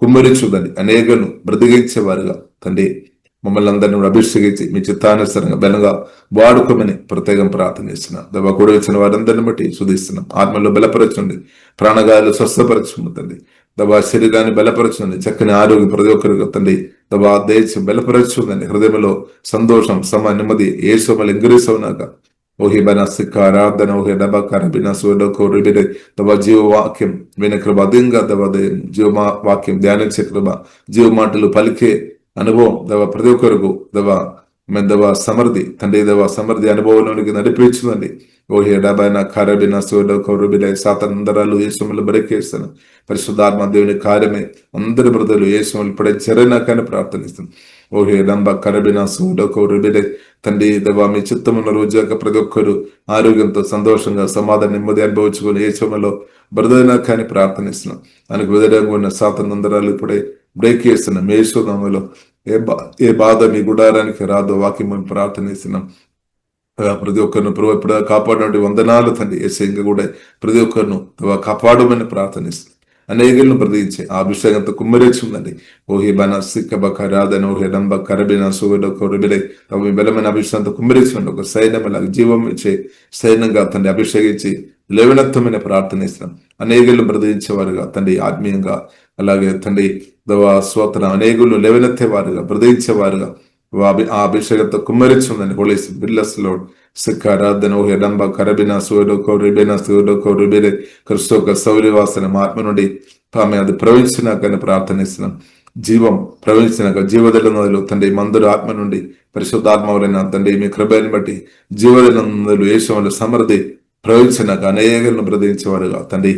కుమ్మరించుదండి. అనేకను బ్రతికించేవారుగా తండ్రి మమ్మల్ని అందరినీ కూడా అభిషేకించి మీ చిత్తానుసరంగా బలంగా వాడుకోమని ప్రత్యేకం ప్రార్థన చేస్తున్నాం. దేవా కూడా వచ్చిన వారందరిని బట్టి శుధిస్తున్నాం. ఆత్మలో బలపరచండి, ప్రాణగాయాలు స్వస్థపరచుండి. దేవా శరీరాన్ని బలపరచుండి, చక్కని ఆరోగ్యం ప్రతి ఒక్కరికి తండ్రి దేవా దయచి బలపరచుందండి. హృదయంలో సంతోషం, నెమ్మది ఏసోమలు ఎంగిరిసవునాక. ఓహి బనసిక ఆరాధన, ఓహి డబకరబిన సోడకోరిబిడే. దేవా జీవ వాక్యం వినే కృప అధికంగా దేవా జీవ వాక్యం ధ్యానించే కృప, జీవ మాటలు పలికే అనుభవం దేవా ప్రతి ఒక్కరికి దేవా సమృద్ధి తండ్రి, దేవా సమృద్ధి అనుభవంలోనికి నడిపించుదండి. ఓహే డబైన కరబిన సోడకోరుబిడ సాతందరాలు యేసుమలు బరికేస్తాను. పరిశుద్ధాత్మ దేవుని కార్యమే అందరి బ్రదలు యేసుమలు ఇప్పుడే చెరనాకని ప్రార్థనిస్తాను. ఓహే డంబ కరబిన సోడకోరుబిడే తండ్రి, దేవా మీ చిత్తమున్న రోజాక ప్రతి ఒక్కరు ఆరోగ్యంతో సంతోషంగా సమాధానం నెమ్మది అనుభవించుకొని యేసుమలో బ్రదనాకని ప్రార్థనిస్తున్నాం. దానికి వ్యతిరేకంగా ఉన్న సాతందరాలు ఇప్పుడే బ్రేక్ చేస్తున్నాం. యేసునామములో ఏ బాధ మీ గుడారానికి రాదో వాక్యం మేము ప్రార్థనిస్తున్నాం. ప్రతి ఒక్కరిను ఇప్పుడు కాపాడినటువంటి వందనాలు తండ్రి. ఏసంగా కూడా ప్రతి ఒక్కరిను కాపాడమని ప్రార్థనిస్తున్నాం. అనేకులను బ్రతికించే ఆ అభిషేకంతో కుమ్మరించుందండి. ఓహి బన సిక్కబక రాధన, ఓహి డంబ కరబిన సుగడబిడే మీ బలమైన అభిషేకంతో కుమ్మరించండి. ఒక సైన్యం అలాగే జీవం ఇచ్చే సైన్యంగా తండ్రి అభిషేకించి లేవనత్వమైన ప్రార్థనిస్తున్నాం. అనేకులను బ్రతికించేవారుగా తండ్రి, ఆత్మీయంగా అలాగే తండ్రి దేవా స్తోత్రం, అనేకులను లేవనెత్తేవారుగా బ్రతికించేవారుగా ఆ అభిషేకంతో కుమ్మరించుందని. హోలీ బిల్లస్ లోడ్ సిక్కారాధన, ఓహి డంబ కరబిన సోడోకోరిబిన సోడోకోరిబిడే క్రిస్తోక సౌర్యవాసన ఆత్మ నుండి ఆమె అది ప్రవహించినాకని ప్రార్థనిస్తున్నాం. జీవం ప్రవహించినాక జీవదల నదులు తండ్రి మందుల ఆత్మ నుండి పరిశుద్ధాత్మవులైన తండ్రి మీ కృపని బట్టి జీవదల నదులు యేసువుల సమృద్ధి ప్రవహించినాక అనేకలను బ్రతికించేవారుగా తండ్రి.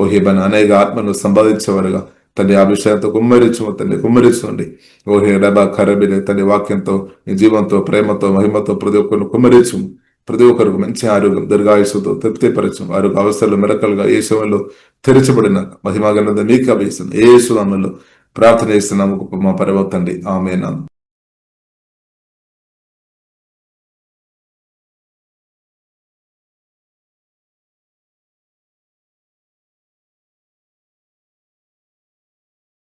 ఓహి బన అనేక ఆత్మను సంపాదించేవారుగా తండ్రి అభిషేకంతో కుమ్మరించు తండ్రి కుమ్మరించండి. ఓ హే డబా ఖరబిని తండ్రి వాక్యంతో నీ జీవంతో ప్రేమతో మహిమతో ప్రతి ఒక్కరు కుమ్మరించు. ప్రతి ఒక్కరికి మంచి ఆరోగ్యం దీర్ఘాయుసుతో తృప్తిపరచం. వారి అవసరాలు మెరకలుగా ఏ సమయంలో తెరచబడిన మహిమాగనంద మీకు అభిస్తుంది. ఏ సునామంలో ప్రార్థన చేస్తున్నాము గొప్ప మా పరమతండి. ఆమేన్.